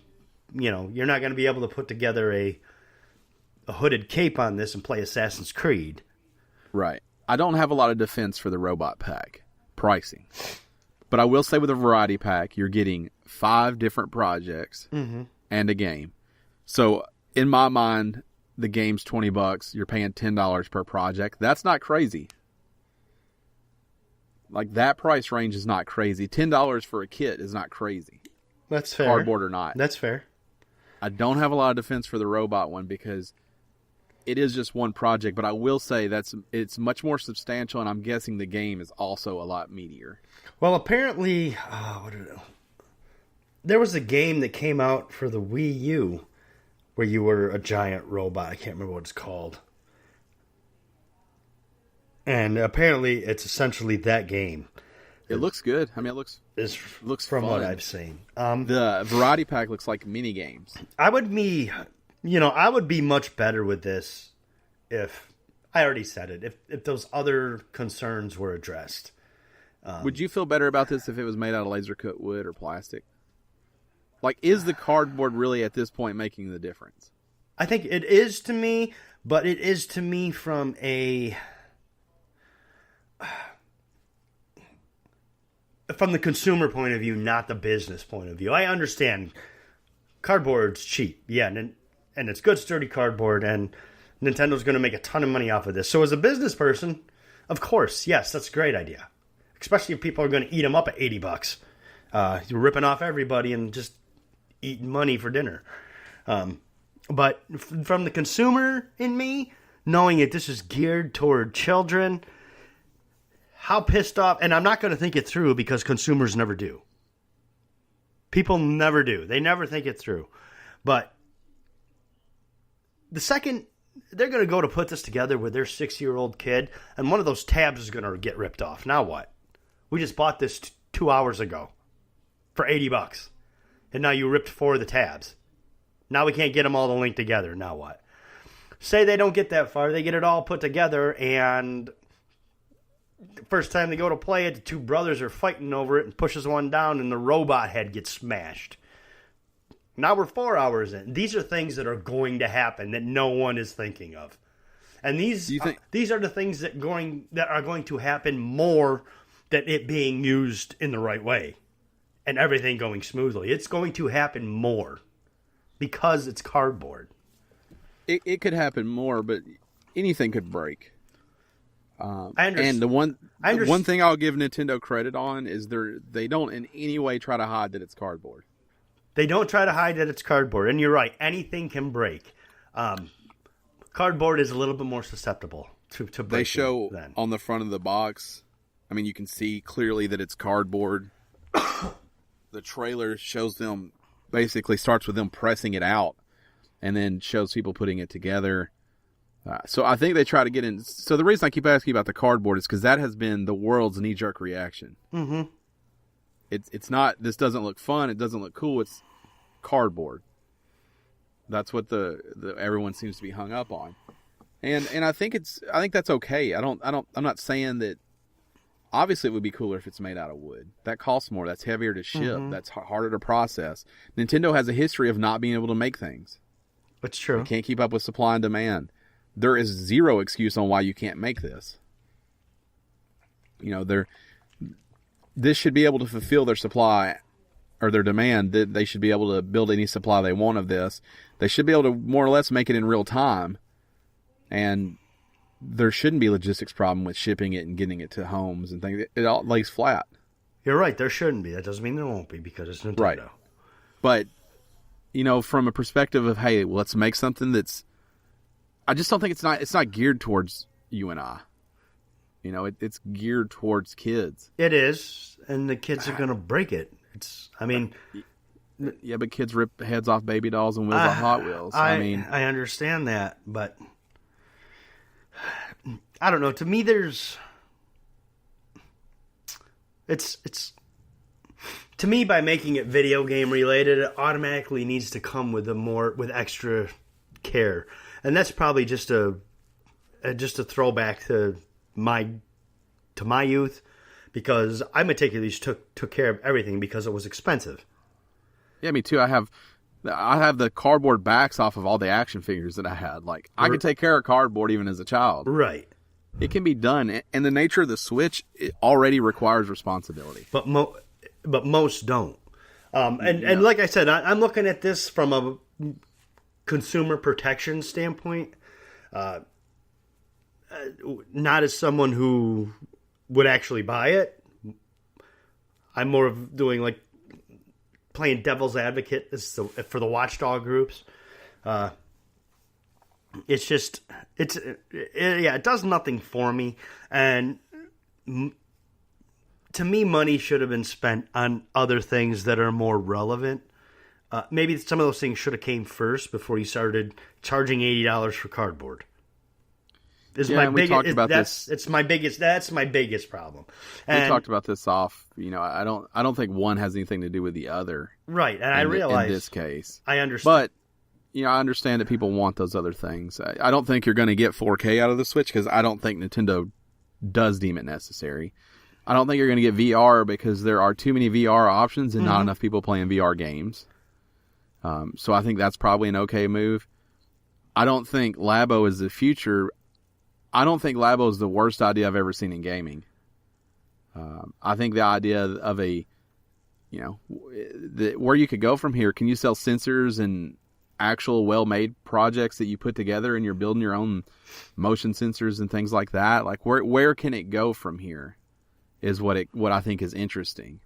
you're not going to be able to put together a hooded cape on this and play Assassin's Creed. Right. I don't have a lot of defense for the robot pack pricing. But I will say with a variety pack, you're getting 5 different projects and a game. So in my mind, the game's $20. You're paying $10 per project. That's not crazy. Like that price range is not crazy. $10 for a kit is not crazy. That's fair. Cardboard or not. That's fair. I don't have a lot of defense for the robot one because it is just one project, but I will say it's much more substantial, and I'm guessing the game is also a lot meatier. Well, apparently, there was a game that came out for the Wii U where you were a giant robot. I can't remember what it's called. And apparently, it's essentially that game. It looks good. I mean, it looks from fun. what I've seen. The variety pack looks like mini games. I would be much better with this if I already said it. If those other concerns were addressed. Would you feel better about this if it was made out of laser cut wood or plastic? Like, is the cardboard really at this point making the difference? I think it is to me, but it is to me from the consumer point of view, not the business point of view. I understand cardboard's cheap, yeah, and it's good, sturdy cardboard, and Nintendo's going to make a ton of money off of this. So as a business person, of course, yes, that's a great idea. Especially if people are going to eat them up at $80. You're ripping off everybody and just eating money for dinner. But from the consumer in me, knowing that this is geared toward children, how pissed off, and I'm not going to think it through because consumers never do. People never do. They never think it through. But the second they're going to go to put this together with their 6-year-old kid, and one of those tabs is going to get ripped off. Now what? We just bought this 2 hours ago for $80. And now you ripped 4 of the tabs. Now we can't get them all to link together. Now what? Say they don't get that far. They get it all put together, and the first time they go to play it, the 2 brothers are fighting over it and pushes one down, and the robot head gets smashed. Now we're 4 hours in. These are things that are going to happen that no one is thinking of. And these are the things that are going to happen more than it being used in the right way and everything going smoothly. It's going to happen more because it's cardboard. It could happen more, but anything could break. I understand. And the one thing I'll give Nintendo credit on is they don't in any way try to hide that it's cardboard. They don't try to hide that it's cardboard. And you're right. Anything can break. Cardboard is a little bit more susceptible to breaking. They show on the front of the box, I mean, you can see clearly that it's cardboard. The trailer shows them, basically starts with them pressing it out and then shows people putting it together. So I think they try to get in. So the reason I keep asking about the cardboard is because that has been the world's knee-jerk reaction. Mm-hmm. It's not, this doesn't look fun, it doesn't look cool, it's cardboard. That's what everyone seems to be hung up on. And I think that's okay. I'm not saying that, obviously it would be cooler if it's made out of wood. That costs more, that's heavier to ship, mm-hmm. that's harder to process. Nintendo has a history of not being able to make things. That's true. They can't keep up with supply and demand. There is zero excuse on why you can't make this. This should be able to fulfill their supply or their demand. They should be able to build any supply they want of this. They should be able to more or less make it in real time. And there shouldn't be a logistics problem with shipping it and getting it to homes and things. It all lays flat. You're right. There shouldn't be. That doesn't mean there won't be because it's Nintendo. Right. But, from a perspective of, hey, let's make something that's... I just don't think it's not geared towards you and I. It's geared towards kids. It is, and the kids are going to break it. Yeah, but kids rip heads off baby dolls and wheels off Hot Wheels. I understand that, but I don't know. To me, to me, by making it video game related, it automatically needs to come with with extra care, and that's probably just a throwback to my youth, because I meticulously took care of everything because it was expensive. Yeah, me too. I have the cardboard backs off of all the action figures that I had. Like, I could take care of cardboard even as a child. Right. It can be done, and the nature of the Switch, it already requires responsibility. But most don't. And like I said, I'm looking at this from a consumer protection standpoint. Not as someone who would actually buy it. I'm more of doing like playing devil's advocate for the watchdog groups. It does nothing for me. And to me, money should have been spent on other things that are more relevant. Maybe some of those things should have came first before you started charging $80 for cardboard. That's my biggest problem. And we talked about this off. I don't think one has anything to do with the other. Right, and I realize in this case, I understand. But I understand that people want those other things. I don't think you're going to get 4K out of the Switch because I don't think Nintendo does deem it necessary. I don't think you're going to get VR because there are too many VR options and not enough people playing VR games. So I think that's probably an okay move. I don't think Labo is the future. I don't think Labo is the worst idea I've ever seen in gaming. I think the idea of where you could go from here, can you sell sensors and actual well-made projects that you put together and you're building your own motion sensors and things like that? Like, where can it go from here is what I think is interesting.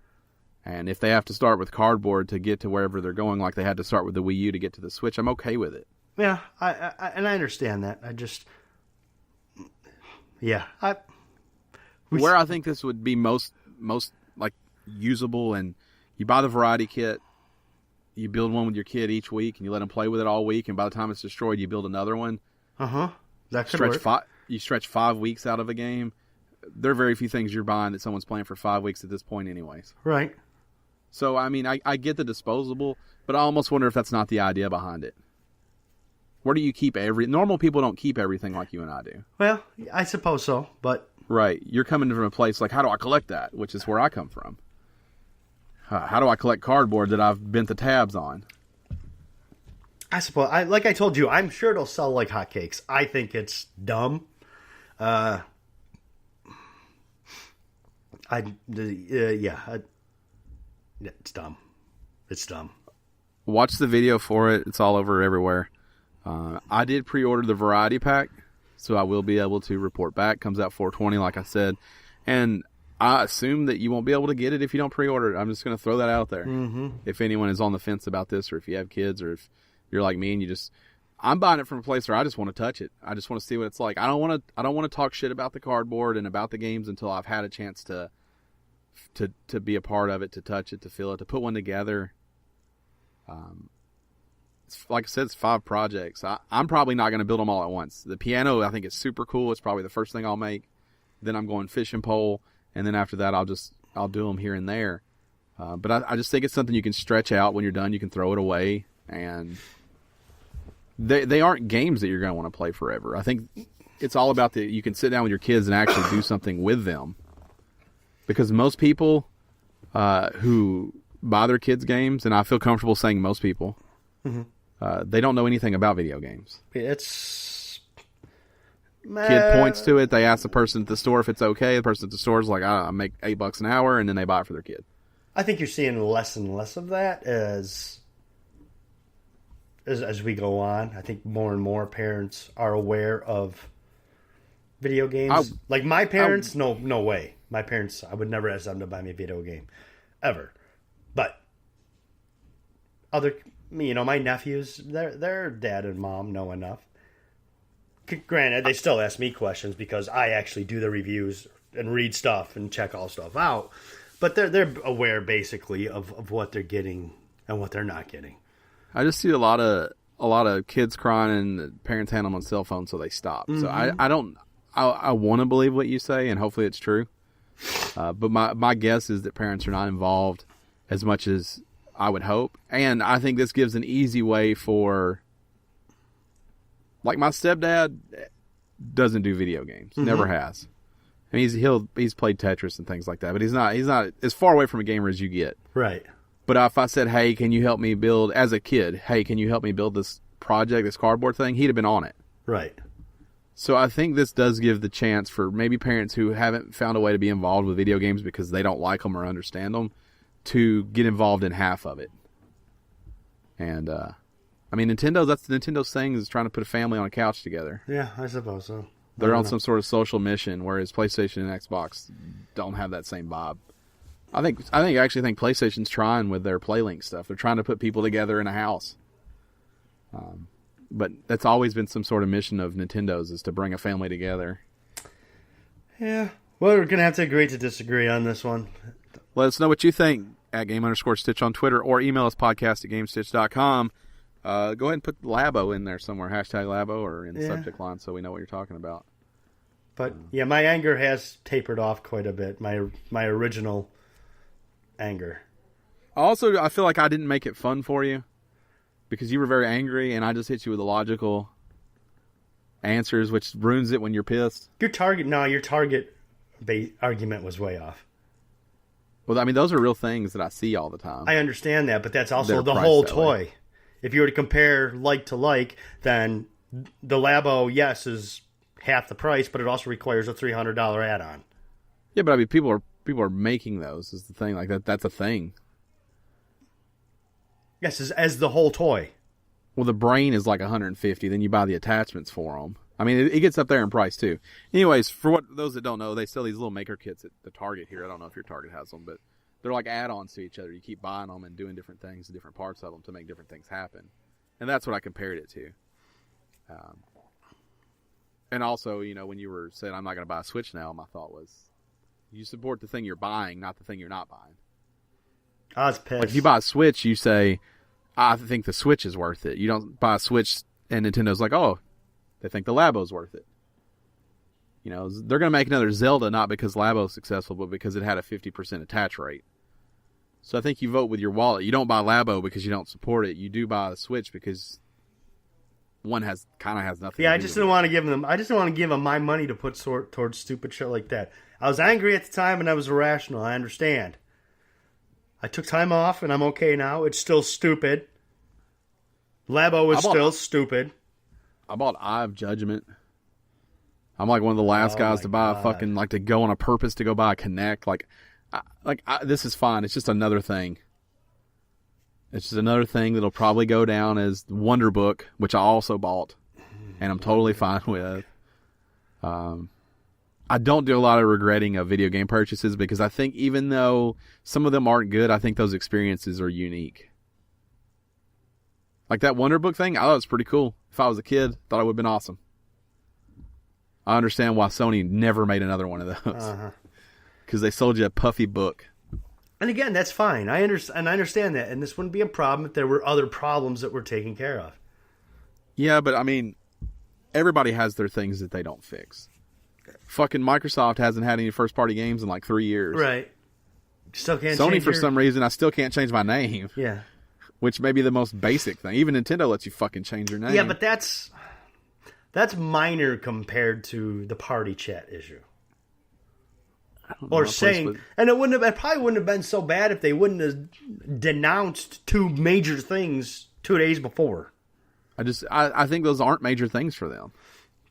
And if they have to start with cardboard to get to wherever they're going, like they had to start with the Wii U to get to the Switch, I'm okay with it. Yeah, I understand that. Where I think this would be most like usable, and you buy the variety kit, you build one with your kid each week, and you let them play with it all week, and by the time it's destroyed, you build another one. That could work. You stretch 5 weeks out of a game. There are very few things you're buying that someone's playing for 5 weeks at this point anyways. Right. So, I get the disposable, but I almost wonder if that's not the idea behind it. Where do you keep normal people don't keep everything like you and I do. Well, I suppose so, but... Right. You're coming from a place like, how do I collect that? Which is where I come from. How do I collect cardboard that I've bent the tabs on? I suppose, like I told you, I'm sure it'll sell like hotcakes. I think it's dumb. It's dumb. It's dumb. Watch the video for it. It's all over everywhere. I did pre-order the variety pack, so I will be able to report back. Comes out $420, like I said. And I assume that you won't be able to get it if you don't pre-order it. I'm just going to throw that out there. If anyone is on the fence about this, or if you have kids, or if you're like me and I'm buying it from a place where I just want to touch it. I just want to see what it's like. I don't want to talk shit about the cardboard and about the games until I've had a chance to be a part of it, to touch it, to feel it, to put one together. Like I said, it's 5 projects. I'm probably not going to build them all at once. The piano, I think, is super cool. It's probably the first thing I'll make. Then I'm going fishing pole, and then after that, I'll do them here and there. But I just think it's something you can stretch out. When you're done, you can throw it away, and they aren't games that you're going to want to play forever. I think it's all about you can sit down with your kids and actually do something with them. Because most people who buy their kids games, and I feel comfortable saying most people, they don't know anything about video games. It's... Kid points to it. They ask the person at the store if it's okay. The person at the store is like, I make $8 an hour, and then they buy it for their kid. I think you're seeing less and less of that as we go on. I think more and more parents are aware of video games. Like my parents, no way. My parents, I would never ask them to buy me a video game, ever. But my nephews, their dad and mom know enough. Granted, they still ask me questions because I actually do the reviews and read stuff and check all stuff out. But they're aware basically of what they're getting and what they're not getting. I just see a lot of kids crying and the parents hand them on cell phones, so they stop. Mm-hmm. So I want to believe what you say, and hopefully it's true. But my guess is that parents are not involved as much as I would hope. And I think this gives an easy way for, like, my stepdad doesn't do video games. Mm-hmm. Never has. I mean, he's played Tetris and things like that, but he's not as far away from a gamer as you get. Right. But if I said, hey, can you help me build, as a kid, hey, can you help me build this project, this cardboard thing, he'd have been on it. Right. So I think this does give the chance for maybe parents who haven't found a way to be involved with video games because they don't like them or understand them to get involved in half of it. And, I mean, that's Nintendo's thing, is trying to put a family on a couch together. Yeah, I suppose so. They're on some sort of social mission, whereas PlayStation and Xbox don't have that same vibe. I actually think PlayStation's trying with their PlayLink stuff. They're trying to put people together in a house. But that's always been some sort of mission of Nintendo's, is to bring a family together. Yeah. Well, we're going to have to agree to disagree on this one. Let us know what you think at Game_Stitch on Twitter, or email us podcast@Gamestitch.com. Go ahead and put Labo in there somewhere, #Labo, or in the subject line, so we know what you're talking about. But yeah, my anger has tapered off quite a bit. My original anger. Also, I feel like I didn't make it fun for you because you were very angry, and I just hit you with the logical answers, which ruins it when you're pissed. Your target argument was way off. Well, I mean, those are real things that I see all the time. I understand that, but that's also the whole toy. Way. If you were to compare like to like, then the Labo, yes, is half the price, but it also requires a $300 add-on. Yeah, but I mean, people are making those, is the thing. Like that's a thing. Yes, as the whole toy. Well, the brain is like $150. Then you buy the attachments for them. I mean, it gets up there in price too. Anyways, for those that don't know, they sell these little maker kits at the Target here. I don't know if your Target has them, but they're like add-ons to each other. You keep buying them and doing different things to different parts of them to make different things happen. And that's what I compared it to. And also, when you were saying I'm not going to buy a Switch now, my thought was, you support the thing you're buying, not the thing you're not buying. I was pissed. Like if you buy a Switch, you say, I think the Switch is worth it. You don't buy a Switch and Nintendo's like, oh, they think the Labo's worth it. They're going to make another Zelda not because Labo's successful, but because it had a 50% attach rate. So I think you vote with your wallet. You don't buy Labo because you don't support it. You do buy the Switch because one kind of has nothing. Yeah, to I just didn't want to give them. I just didn't want to give them my money to put towards stupid shit like that. I was angry at the time, and I was irrational. I understand. I took time off, and I'm okay now. It's still stupid. Labo is still stupid. I bought Eye of Judgment. I'm like one of the last guys to buy a fucking, like, to go on a purpose to go buy a Kinect. This is fine. It's just another thing. It's just another thing that'll probably go down as Wonder Book, which I also bought, and I'm totally fine with. I don't do a lot of regretting of video game purchases because I think even though some of them aren't good, I think those experiences are unique. Like that Wonder Book thing, I thought it was pretty cool. If I was a kid, thought it would have been awesome. I understand why Sony never made another one of those. Because they sold you a puffy book. And again, that's fine. I understand that. And this wouldn't be a problem if there were other problems that were taken care of. Yeah, but I mean, everybody has their things that they don't fix. Fucking Microsoft hasn't had any first-party games in like 3 years. Right. Still can't Sony, for some reason, I still can't change my name. Yeah. Which may be the most basic thing. Even Nintendo lets you fucking change your name. Yeah, but that's minor compared to the party chat issue. Or saying, and it probably wouldn't have been so bad if they wouldn't have denounced two major things 2 days before. I think those aren't major things for them.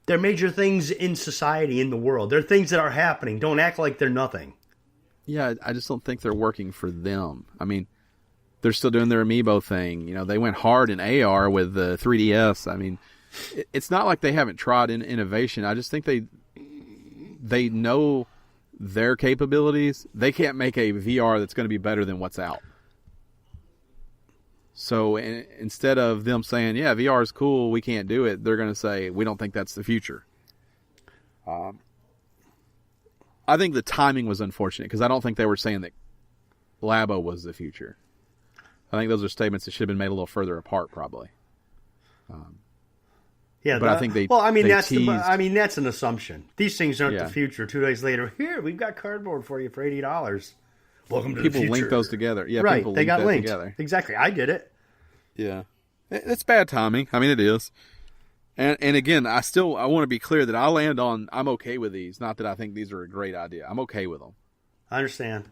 They're major things in society, in the world. They're things that are happening. Don't act like they're nothing. Yeah, I just don't think they're working for them. I mean, they're still doing their Amiibo thing. They went hard in AR with the 3DS. I mean, it's not like they haven't tried in innovation. I just think they know their capabilities. They can't make a VR that's going to be better than what's out. So instead of them saying, yeah, VR is cool, we can't do it, they're going to say, we don't think that's the future. I think the timing was unfortunate because I don't think they were saying that Labo was the future. I think those are statements that should have been made a little further apart, probably. Yeah, but I think they. Well, I mean, they that's teased, that's an assumption. These things aren't the future. 2 days later, here we've got cardboard for you for $80. Welcome to the future. People link those together. Yeah, right? People they got linked together. Exactly. I did it. Yeah, it's bad timing. I mean, it is. And again, I want to be clear that I'm okay with these. Not that I think these are a great idea. I'm okay with them. I understand.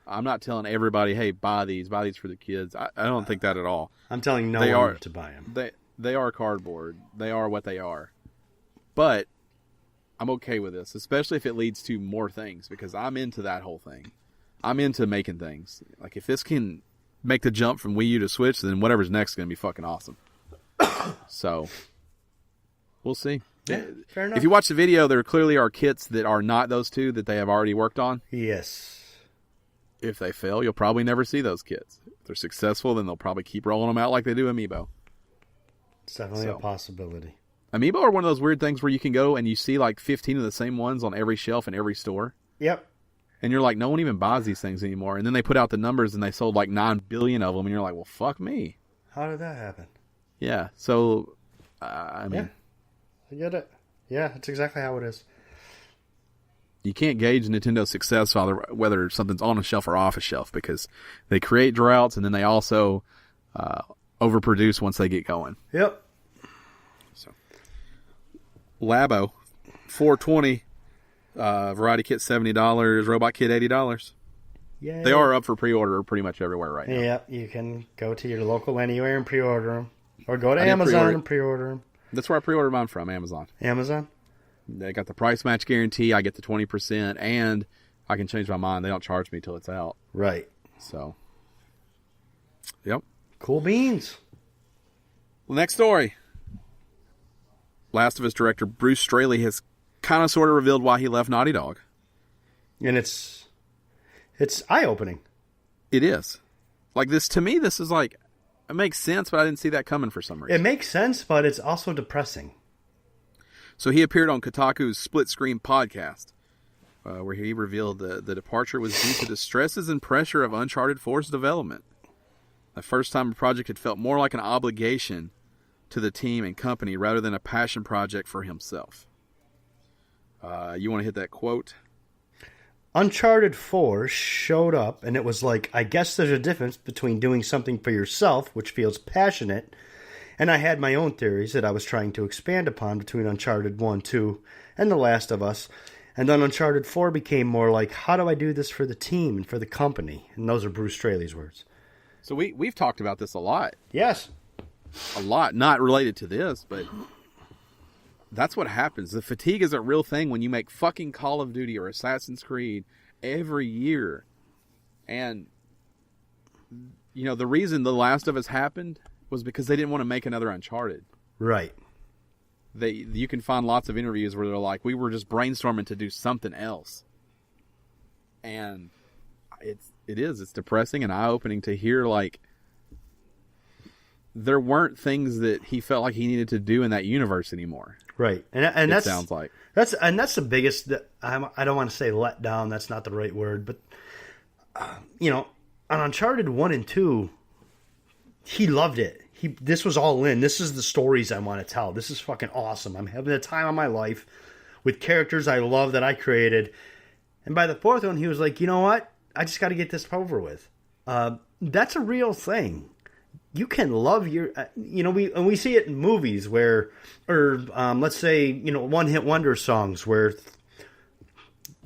I'm not telling everybody, hey, buy these for the kids. I don't think that at all. I'm telling no one to buy them. They are cardboard. They are what they are. But I'm okay with this, especially if it leads to more things, because I'm into that whole thing. I'm into making things. Like, if this can make the jump from Wii U to Switch, then whatever's next is going to be fucking awesome. So, we'll see. Yeah, fair enough. If you watch the video, there clearly are kits that are not those two that they have already worked on. Yes. If they fail, you'll probably never see those kits. If they're successful, then they'll probably keep rolling them out like they do Amiibo. It's definitely a possibility. Amiibo are one of those weird things where you can go and you see like 15 of the same ones on every shelf in every store. Yep. And you're like, no one even buys these things anymore. And then they put out the numbers and they sold like 9 billion of them. And you're like, well, fuck me. How did that happen? Yeah. So, I mean. Yeah. I get it. Yeah, that's exactly how it is. You can't gauge Nintendo's success whether something's on a shelf or off a shelf, because they create droughts and then they also overproduce once they get going. Yep. So, Labo, $420, variety kit $70, robot kit $80. Yeah. They are up for pre-order pretty much everywhere right now. Yeah, you can go to your local anywhere and pre-order them, or go to Amazon and pre-order them. That's where I pre-ordered mine from, Amazon. Amazon. They got the price match guarantee. I get the 20%, and I can change my mind. They don't charge me till it's out. Right. So, yep. Cool beans. Well, next story. Last of Us director Bruce Straley has kind of sort of revealed why he left Naughty Dog. And it's eye-opening. It is. Like, this, to me, this is like, it makes sense, but I didn't see that coming for some reason. It makes sense, but it's also depressing. So he appeared on Kotaku's Split Screen podcast, where he revealed the departure was due to the stresses and pressure of Uncharted 4's development. The first time a project had felt more like an obligation to the team and company rather than a passion project for himself. You want to hit that quote? Uncharted 4 showed up, and it was like, I guess there's a difference between doing something for yourself, which feels passionate, and I had my own theories that I was trying to expand upon between Uncharted 1, 2, and The Last of Us. And then Uncharted 4 became more like, how do I do this for the team and for the company? And those are Bruce Straley's words. So we've talked about this a lot. Yes. A lot. Not related to this, but that's what happens. The fatigue is a real thing when you make fucking Call of Duty or Assassin's Creed every year. And, you know, the reason The Last of Us happened was because they didn't want to make another Uncharted. Right. You can find lots of interviews where they're like, we were just brainstorming to do something else. And it's depressing and eye-opening to hear, like, there weren't things that he felt like he needed to do in that universe anymore. Right. And that sounds like that's the biggest, I don't want to say let down, that's not the right word, but you know, on Uncharted 1 and 2, he loved it. This was all in. This is the stories I want to tell. This is fucking awesome. I'm having the time of my life with characters I love that I created. And by the fourth one, he was like, you know what? I just got to get this over with. That's a real thing. You can love your, we see it in movies where, let's say, one-hit wonder songs where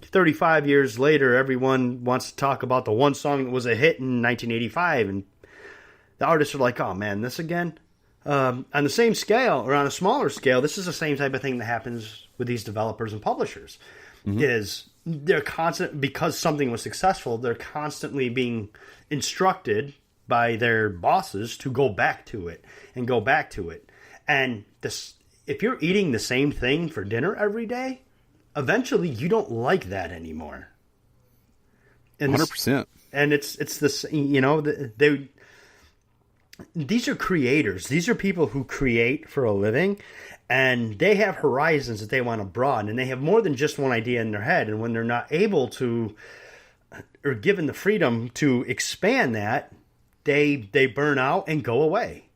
35 years later, everyone wants to talk about the one song that was a hit in 1985, and the artists are like, oh man, this again? On the same scale, or on a smaller scale, this is the same type of thing that happens with these developers and publishers. Mm-hmm. Is they're constant, because something was successful, they're constantly being instructed by their bosses to go back to it and go back to it. And this, if you're eating the same thing for dinner every day, eventually you don't like that anymore. And 100%. And it's this, these are creators. These are people who create for a living, and they have horizons that they want to broaden, and they have more than just one idea in their head. And when they're not able to, or given the freedom to expand that, they burn out and go away.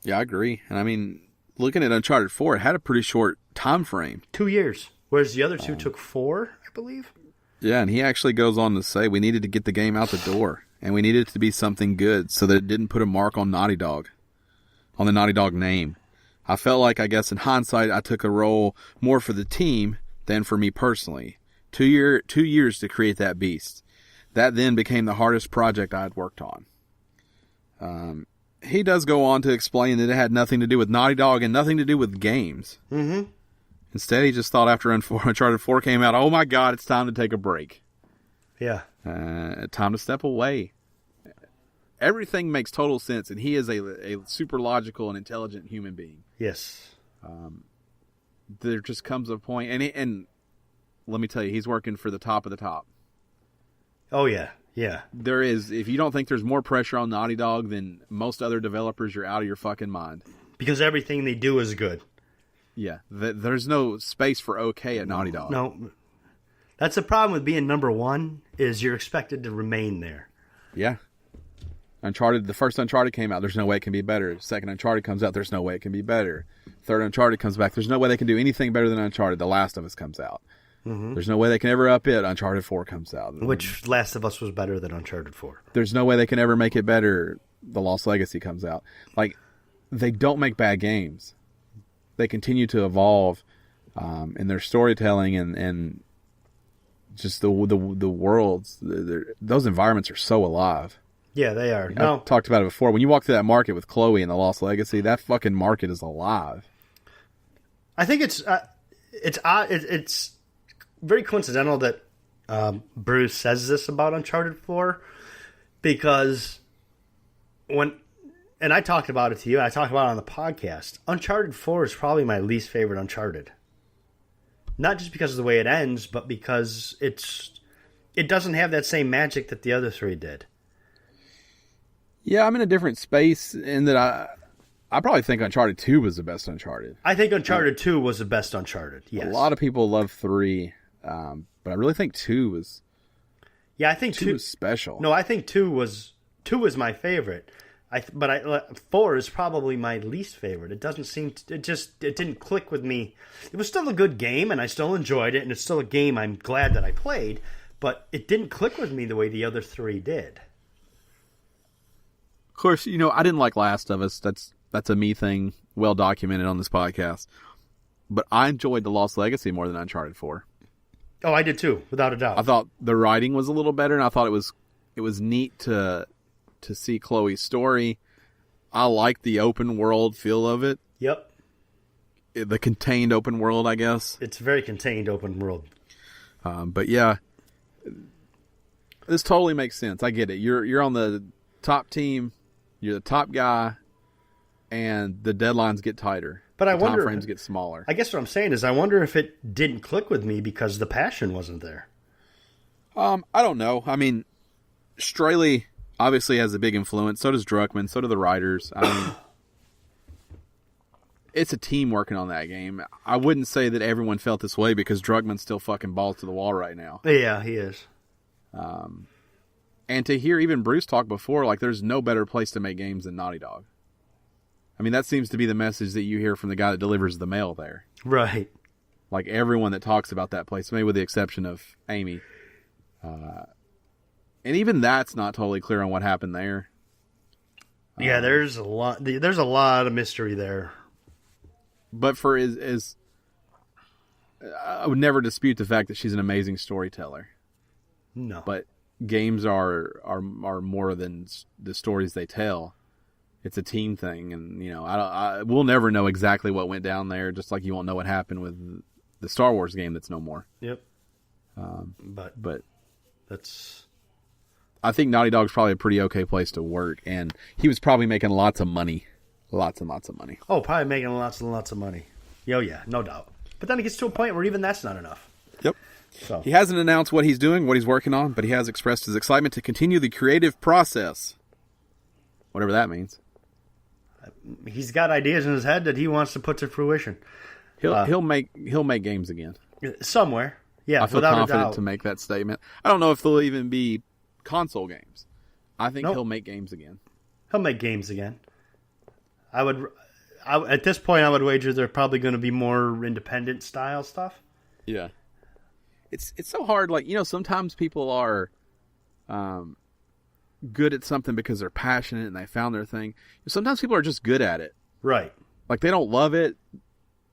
Yeah, I agree. And I mean, looking at Uncharted 4, it had a pretty short time frame. 2 years. Whereas the other two took 4, I believe. Yeah, and he actually goes on to say we needed to get the game out the door, and we needed it to be something good so that it didn't put a mark on Naughty Dog, on the Naughty Dog name. I felt like, I guess in hindsight, I took a role more for the team than for me personally. 2 years to create that beast. That then became the hardest project I had worked on. He does go on to explain that it had nothing to do with Naughty Dog and nothing to do with games. Mm-hmm. Instead, he just thought after Uncharted 4 came out, oh my God, it's time to take a break. Yeah. Time to step away. Everything makes total sense, and he is a super logical and intelligent human being. Yes. There just comes a point, and let me tell you, he's working for the top of the top. Oh, yeah. Yeah. There is, if you don't think there's more pressure on Naughty Dog than most other developers, you're out of your fucking mind. Because everything they do is good. Yeah. There's no space for okay at Naughty Dog. No. That's the problem with being number one, is you're expected to remain there. Yeah. The first Uncharted came out, there's no way it can be better. Second Uncharted comes out, there's no way it can be better. Third Uncharted comes back, there's no way they can do anything better than Uncharted. The Last of Us comes out. Mm-hmm. There's no way they can ever up it. Uncharted 4 comes out. Which Last of Us was better than Uncharted 4. There's no way they can ever make it better. The Lost Legacy comes out. Like, they don't make bad games. They continue to evolve in their storytelling and just the worlds. Those environments are so alive. Yeah, they are. I've talked about it before. When you walk through that market with Chloe and the Lost Legacy, that fucking market is alive. I think it's very coincidental that Bruce says this about Uncharted 4, because and I talked about it to you, I talked about it on the podcast, Uncharted 4 is probably my least favorite Uncharted. Not just because of the way it ends, but because it doesn't have that same magic that the other three did. Yeah, I'm in a different space in that I probably think Uncharted 2 was the best Uncharted. I think Uncharted 2 was the best Uncharted, yes. A lot of people love 3, but I really think 2 was... Yeah, I think 2 was special. No, I think 2 was my favorite. But 4 is probably my least favorite. It doesn't seem... It didn't click with me. It was still a good game, and I still enjoyed it, and it's still a game I'm glad that I played, but it didn't click with me the way the other 3 did. Of course, I didn't like Last of Us. That's a me thing, well documented on this podcast. But I enjoyed The Lost Legacy more than Uncharted 4. Oh, I did too, without a doubt. I thought the writing was a little better, and I thought it was neat to see Chloe's story. I liked the open world feel of it. Yep. The contained open world, I guess. It's a very contained open world. But yeah, this totally makes sense. I get it. You're on the top team. You're the top guy, and the deadlines get tighter. But I wonder, time frames get smaller. I guess what I'm saying is I wonder if it didn't click with me because the passion wasn't there. I don't know. I mean, Straley obviously has a big influence. So does Druckmann. So do the writers. I mean, it's a team working on that game. I wouldn't say that everyone felt this way because Druckmann's still fucking balls to the wall right now. Yeah, he is. And to hear even Bruce talk before, like, there's no better place to make games than Naughty Dog. I mean, that seems to be the message that you hear from the guy that delivers the mail there. Right. Like, everyone that talks about that place, maybe with the exception of Amy. And even that's not totally clear on what happened there. Yeah, there's a lot of mystery there. But for I would never dispute the fact that she's an amazing storyteller. No. But games are more than the stories they tell. It's a team thing, and we'll never know exactly what went down there. Just like you won't know what happened with the Star Wars game that's no more. Yep. But that's. I think Naughty Dog's probably a pretty okay place to work, and he was probably making lots of money, lots and lots of money. Oh, probably making lots and lots of money. Oh, yeah, no doubt. But then it gets to a point where even that's not enough. Yep. So He hasn't announced what he's doing, what he's working on, but he has expressed his excitement to continue the creative process. Whatever that means. he's got ideas in his head that he wants to put to fruition. He'll make games again. Somewhere. Yeah, I feel without a confident doubt. to make that statement. I don't know if they'll even be console games. I think Nope. he'll make games again. He'll make games again. At this point, I would wager they're probably going to be more independent style stuff. Yeah. It's so hard. Like, sometimes people are good at something because they're passionate and they found their thing. Sometimes people are just good at it. Right. Like, they don't love it.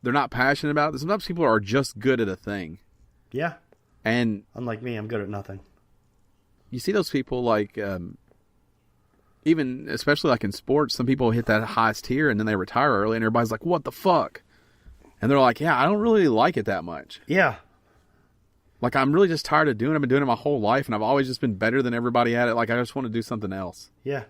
They're not passionate about it. Sometimes people are just good at a thing. Yeah. And Unlike me, I'm good at nothing. you see those people like, even especially like in sports, some people hit that highest tier and then they retire early and everybody's like, what the fuck? And they're like, yeah, I don't really like it that much. Yeah. Like, I'm really just tired of doing it. I've been doing it my whole life and I've always just been better than everybody at it. Like, I just want to do something else. Yeah.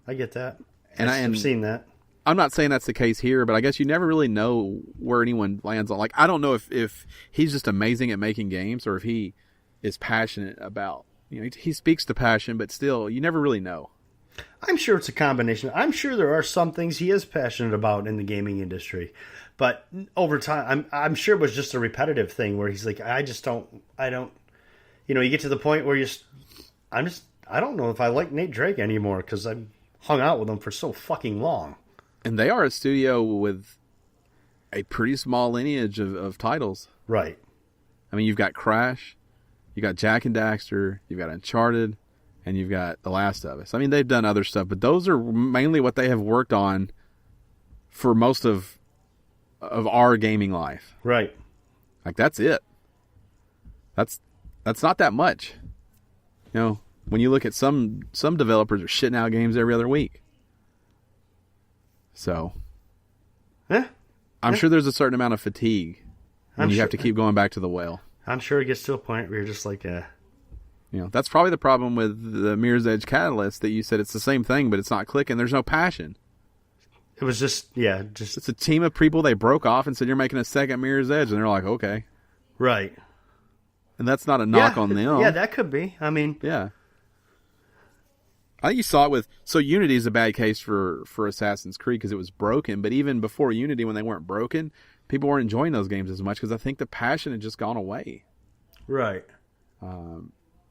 I get that. And I've seen that. I'm not saying that's the case here, but I guess you never really know where anyone lands on. Like, I don't know if he's just amazing at making games or if he is passionate about, he speaks to passion, but still, you never really know. I'm sure it's a combination. I'm sure there are some things he is passionate about in the gaming industry, but over time, I'm sure it was just a repetitive thing where he's like, I don't. You get to the point where I don't know if I like Nate Drake anymore because I hung out with him for so fucking long. And they are a studio with a pretty small lineage of titles. Right. I mean, you've got Crash, you got Jak and Daxter, you've got Uncharted, and you've got The Last of Us. I mean, they've done other stuff, but those are mainly what they have worked on for most of our gaming life. Right. Like, that's it. That's not that much. When you look at some developers are shitting out games every other week. So, I'm sure there's a certain amount of fatigue when you have to keep going back to the well. I'm sure it gets to a point where you're just like, that's probably the problem with the Mirror's Edge Catalyst that you said it's the same thing, but it's not clicking. There's no passion. It was just It's a team of people. They broke off and said, you're making a second Mirror's Edge. And they're like, okay. right. And that's not a knock on them. Yeah, that could be. I mean, yeah. I think you saw it so Unity is a bad case for Assassin's Creed because it was broken. But even before Unity, when they weren't broken, people weren't enjoying those games as much because I think the passion had just gone away. right.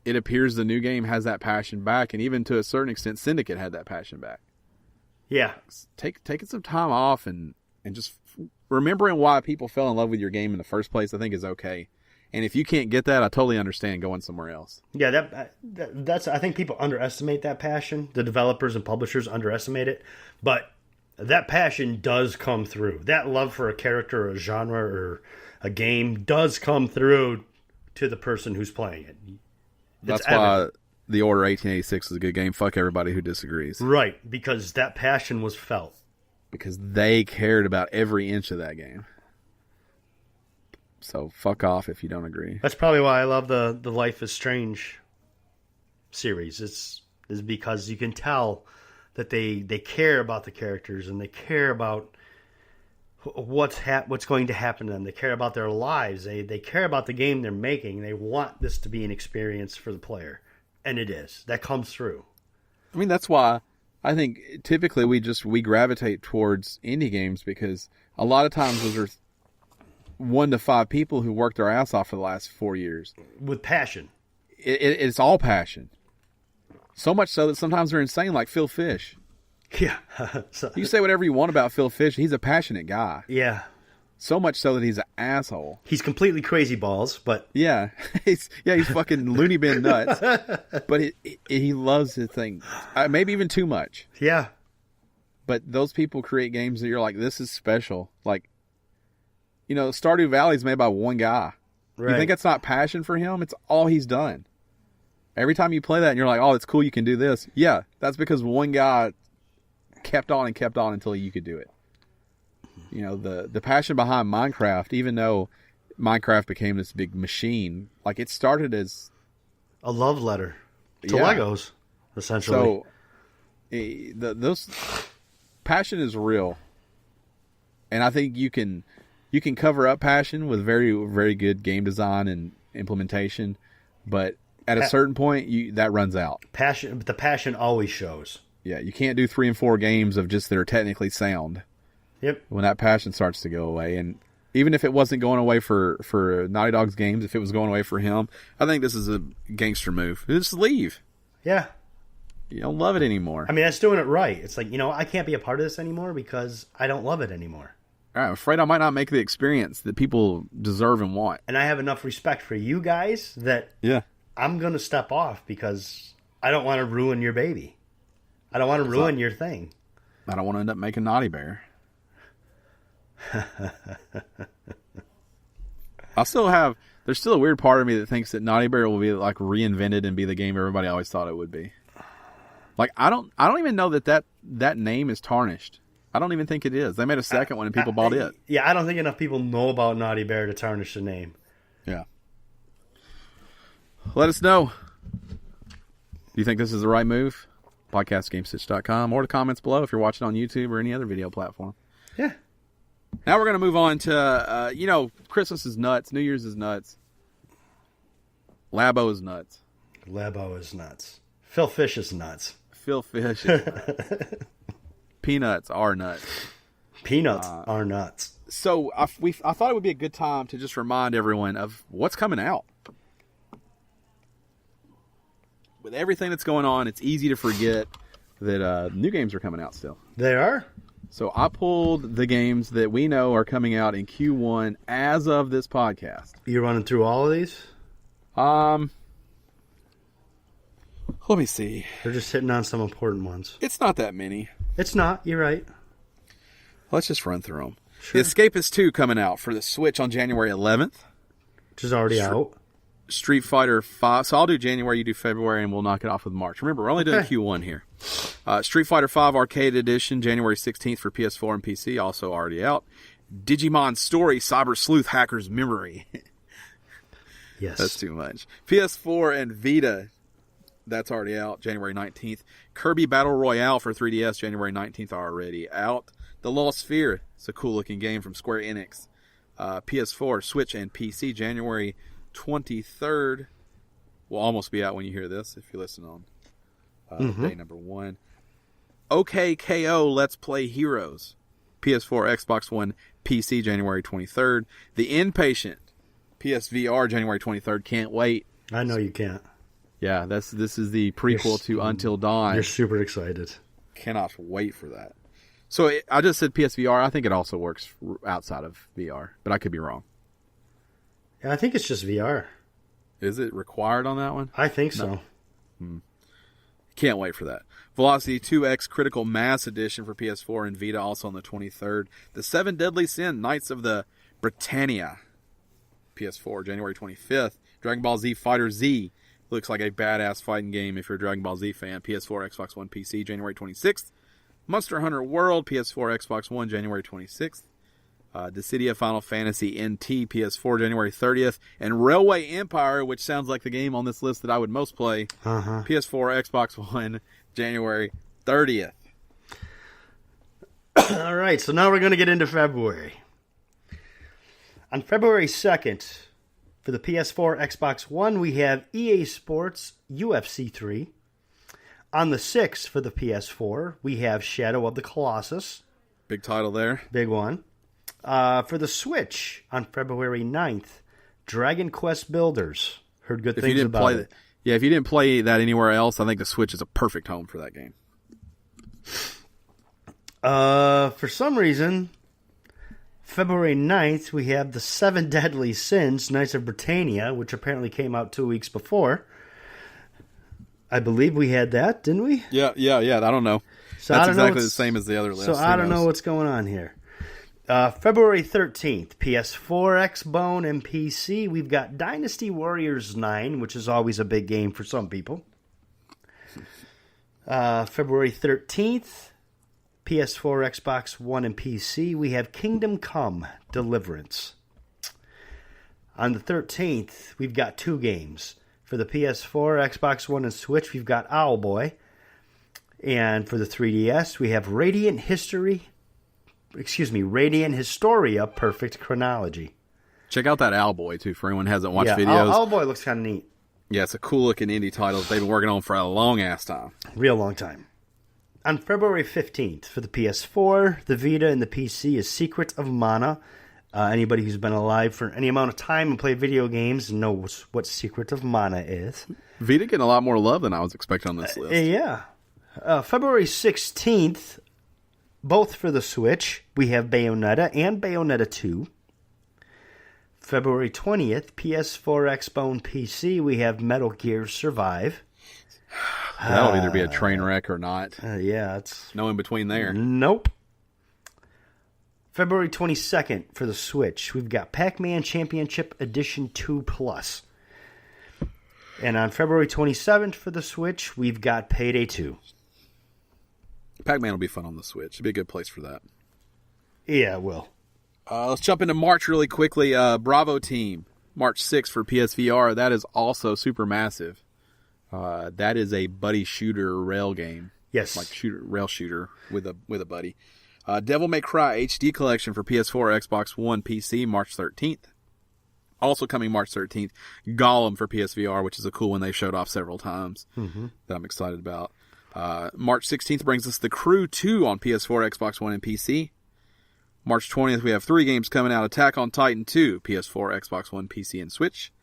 It appears the new game has that passion back, and even to a certain extent, Syndicate had that passion back. Yeah. Taking some time off and just remembering why people fell in love with your game in the first place, I think is okay. And if you can't get that, I totally understand going somewhere else. Yeah, that's. I think people underestimate that passion. The developers and publishers underestimate it, but that passion does come through. That love for a character, or a genre, or a game does come through to the person who's playing it. That's why The Order 1886 is a good game. Fuck everybody who disagrees. Right, because that passion was felt. Because they cared about every inch of that game. So fuck off if you don't agree. That's probably why I love the Life is Strange series. Is because you can tell that they care about the characters and they care about what's going to happen to them. They care about their lives. They care about the game they're making. They want this to be an experience for the player, and it is. That comes through. I mean, that's why I think typically we gravitate towards indie games because a lot of times those are 1 to 5 people who worked their ass off for the last 4 years With passion. It's all passion. So much so that sometimes they're insane, like Phil Fish. Yeah. You say whatever you want about Phil Fish, he's a passionate guy. Yeah. So much so that he's an asshole. He's completely crazy balls, but Yeah, he's fucking loony bin nuts. But he loves his thing, maybe even too much. yeah. But those people create games that you're like, this is special. Like, Stardew Valley is made by one guy. Right. You think that's not passion for him? It's all he's done. Every time you play that and you're like, oh, it's cool, you can do this. Yeah, that's because one guy kept on until you could do it. The passion behind Minecraft, even though Minecraft became this big machine, like it started as A love letter to Legos, essentially. So, those passion is real. And I think you can you can cover up passion with very, very good game design and implementation, but at a certain point, that runs out. The passion always shows. Yeah, you can't do 3 and 4 games of just that are technically sound. Yep. When that passion starts to go away, and even if it wasn't going away for Naughty Dog's games, if it was going away for him, I think this is a gangster move. Just leave. Yeah. You don't love it anymore. I mean, that's doing it right. It's like, I can't be a part of this anymore because I don't love it anymore. I'm afraid I might not make the experience that people deserve and want. And I have enough respect for you guys that I'm going to step off because I don't want to ruin your baby. I don't want to ruin your thing. I don't want to end up making Naughty Bear. There's still a weird part of me that thinks that Naughty Bear will be like reinvented and be the game everybody always thought it would be. Like I don't even know that name is tarnished. I don't even think it is. They made a second one and people bought it. Yeah, I don't think enough people know about Naughty Bear to tarnish the name. Yeah. Let us know. Do you think this is the right move? Podcastgamestitch.com or the comments below if you're watching on YouTube or any other video platform. Yeah. Now we're going to move on to, Christmas is nuts. New Year's is nuts. Labo is nuts. Labo is nuts. Phil Fish is nuts. Phil Fish is nuts. Peanuts are nuts. Peanuts are nuts. So I thought it would be a good time to just remind everyone of what's coming out. With everything that's going on, it's easy to forget that new games are coming out still. They are? So I pulled the games that we know are coming out in Q1 as of this podcast. You're running through all of these? Let me see. They're just hitting on some important ones. It's not that many. It's not. You're right. Let's just run through them. Sure. The Escapist 2 coming out for the Switch on January 11th. Which is already out. Street Fighter 5. So I'll do January, you do February, and we'll knock it off with March. Remember, we're only doing Q1 here. Street Fighter 5 Arcade Edition, January 16th for PS4 and PC, also already out. Digimon Story Cyber Sleuth Hacker's Memory. Yes. That's too much. PS4 and Vita, that's already out, January 19th. Kirby Battle Royale for 3DS, January 19th, already out. The Lost Sphere, it's a cool-looking game from Square Enix. PS4, Switch, and PC, January 23rd. Will almost be out when you hear this, if you listen on day number 1. OKKO Let's Play Heroes. PS4, Xbox One, PC, January 23rd. The Inpatient, PSVR, January 23rd. Can't wait. I know you can't. Yeah, this is the prequel to Until Dawn. You're super excited. Cannot wait for that. So I just said PSVR. I think it also works outside of VR, but I could be wrong. Yeah, I think it's just VR. Is it required on that one? I think so. Can't wait for that. Velocity 2X Critical Mass Edition for PS4 and Vita, also on the 23rd. The 7 Deadly Sin Knights of the Britannia, PS4, January 25th. Dragon Ball Z Fighter Z. Looks like a badass fighting game if you're a Dragon Ball Z fan. PS4, Xbox One, PC, January 26th. Monster Hunter World, PS4, Xbox One, January 26th. Dissidia Final Fantasy NT, PS4, January 30th. And Railway Empire, which sounds like the game on this list that I would most play. PS4, Xbox One, January 30th. All right, so now we're going to get into February. On February 2nd, for the PS4, Xbox One, we have EA Sports UFC 3. On the 6th, for the PS4, we have Shadow of the Colossus. Big title there. Big one. For the Switch, on February 9th, Dragon Quest Builders. Heard good things about it. Yeah, if you didn't play that anywhere else, I think the Switch is a perfect home for that game. For some reason, February 9th, we have the 7 Deadly Sins, Knights of Britannia, which apparently came out 2 weeks before. I believe we had that, didn't we? Yeah. I don't know. So That's exactly the same as the other list. So I don't know what's going on here. February 13th, PS4, Xbone, and PC. We've got Dynasty Warriors 9, which is always a big game for some people. February 13th, PS4, Xbox One, and PC. We have Kingdom Come Deliverance. On the 13th, we've got 2 games. For the PS4, Xbox One, and Switch, we've got Owlboy. And for the 3DS, we have Radiant History Radiant Historia Perfect Chronology. Check out that Owlboy, too, for anyone who hasn't watched videos. Owlboy looks kind of neat. Yeah, it's a cool-looking indie title that they've been working on for a long-ass time. Real long time. On February 15th, for the PS4, the Vita, and the PC is Secret of Mana. Anybody who's been alive for any amount of time and played video games knows what Secret of Mana is. Vita getting a lot more love than I was expecting on this list. Yeah. February 16th, both for the Switch, we have Bayonetta and Bayonetta 2. February 20th, PS4, Xbox, and PC, we have Metal Gear Survive. That'll either be a train wreck or not. Yeah, it's... No in between there. Nope. February 22nd, for the Switch, we've got Pac-Man Championship Edition 2 Plus. And on February 27th, for the Switch, we've got Payday 2. Pac-Man will be fun on the Switch. It'll be a good place for that. Yeah, it will. Let's jump into March really quickly. Bravo Team, March 6th for PSVR. That is also super massive. That is a buddy shooter rail game. Yes. Like rail shooter with a buddy. Devil May Cry HD Collection for PS4, Xbox One, PC, March 13th. Also coming March 13th, Gollum for PSVR, which is a cool one they showed off several times that I'm excited about. March 16th brings us The Crew 2 on PS4, Xbox One, and PC. March 20th, we have 3 games coming out. Attack on Titan 2, PS4, Xbox One, PC, and Switch.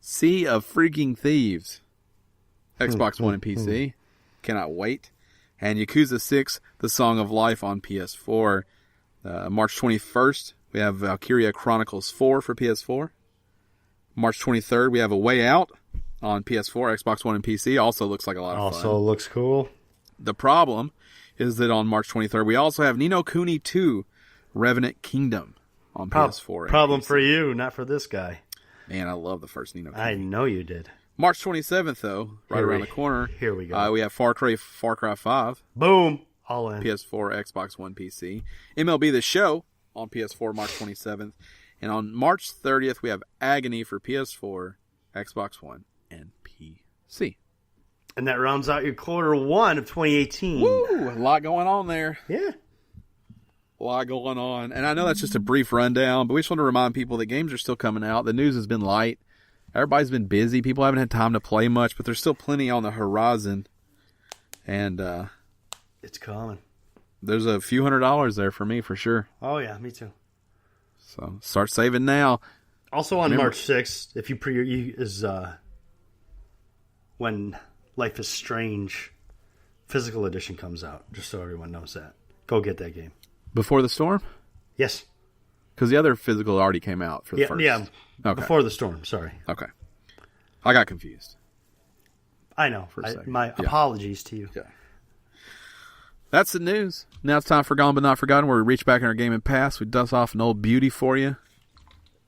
Sea of Freaking Thieves, Xbox One and PC. Cannot wait. And Yakuza 6, The Song of Life on PS4. March 21st, we have Valkyria Chronicles 4 for PS4. March 23rd, we have A Way Out on PS4, Xbox One, and PC. Also looks like a lot of fun. Also looks cool. The problem is that on March 23rd, we also have Ni no Kuni 2, Revenant Kingdom on PS4. Problem for you, not for this guy. Man, I love the first Ni no Kuni. I know you did. March 27th, though, around the corner. Here we go. We have Far Cry 5. Boom. All in. PS4, Xbox One, PC. MLB The Show on PS4, March 27th. And on March 30th, we have Agony for PS4, Xbox One, and PC. And that rounds out your quarter one of 2018. Woo! A lot going on there. Yeah. A lot going on. And I know that's just a brief rundown, but we just want to remind people that games are still coming out. The news has been light. Everybody's been busy. People haven't had time to play much, but there's still plenty on the horizon. And it's coming. There's a few $100s there for me, for sure. Oh, yeah, me too. So start saving now. Also on March 6th, if you is when Life is Strange physical edition comes out, just so everyone knows that. Go get that game. Before the storm? Yes. Because the other physical already came out for the first. Yeah, okay. Before the storm, sorry. Okay. I got confused. I know. My apologies to you. Yeah. That's the news. Now it's time for Gone But Not Forgotten, where we reach back in our game and pass. We dust off an old beauty for you.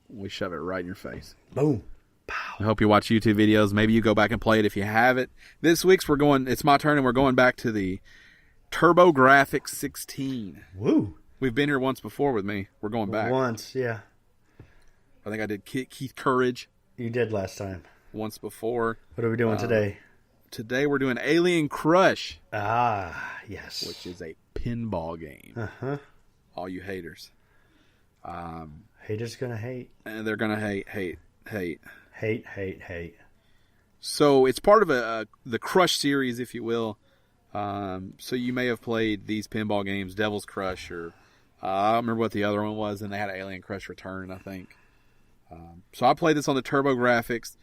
We shove it right in your face. Boom. Pow. I hope you watch YouTube videos. Maybe you go back and play it if you have it. This week's it's my turn, and we're going back to the TurboGrafx 16. Woo. We've been here once before with me. We're going back. Once, yeah. I think I did Keith Courage. You did last time. Once before. What are we doing today? Today we're doing Alien Crush. Ah, yes. Which is a pinball game. Uh-huh. All you haters. Haters gonna hate. And they're gonna hate. Hate. So it's part of the Crush series, if you will. So you may have played these pinball games, Devil's Crush, or I don't remember what the other one was, and they had Alien Crush Return, I think. So I played this on the TurboGrafx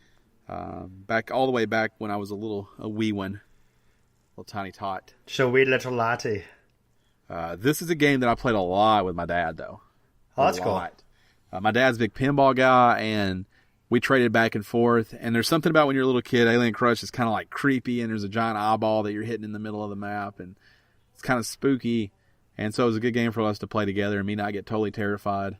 all the way back when I was a wee one, little tiny tot. So wee little latte. This is a game that I played a lot with my dad, though. Oh, that's cool. My dad's a big pinball guy, and we traded back and forth. And there's something about when you're a little kid, Alien Crush is kind of like creepy, and there's a giant eyeball that you're hitting in the middle of the map, and it's kind of spooky. And so it was a good game for us to play together, and me not get totally terrified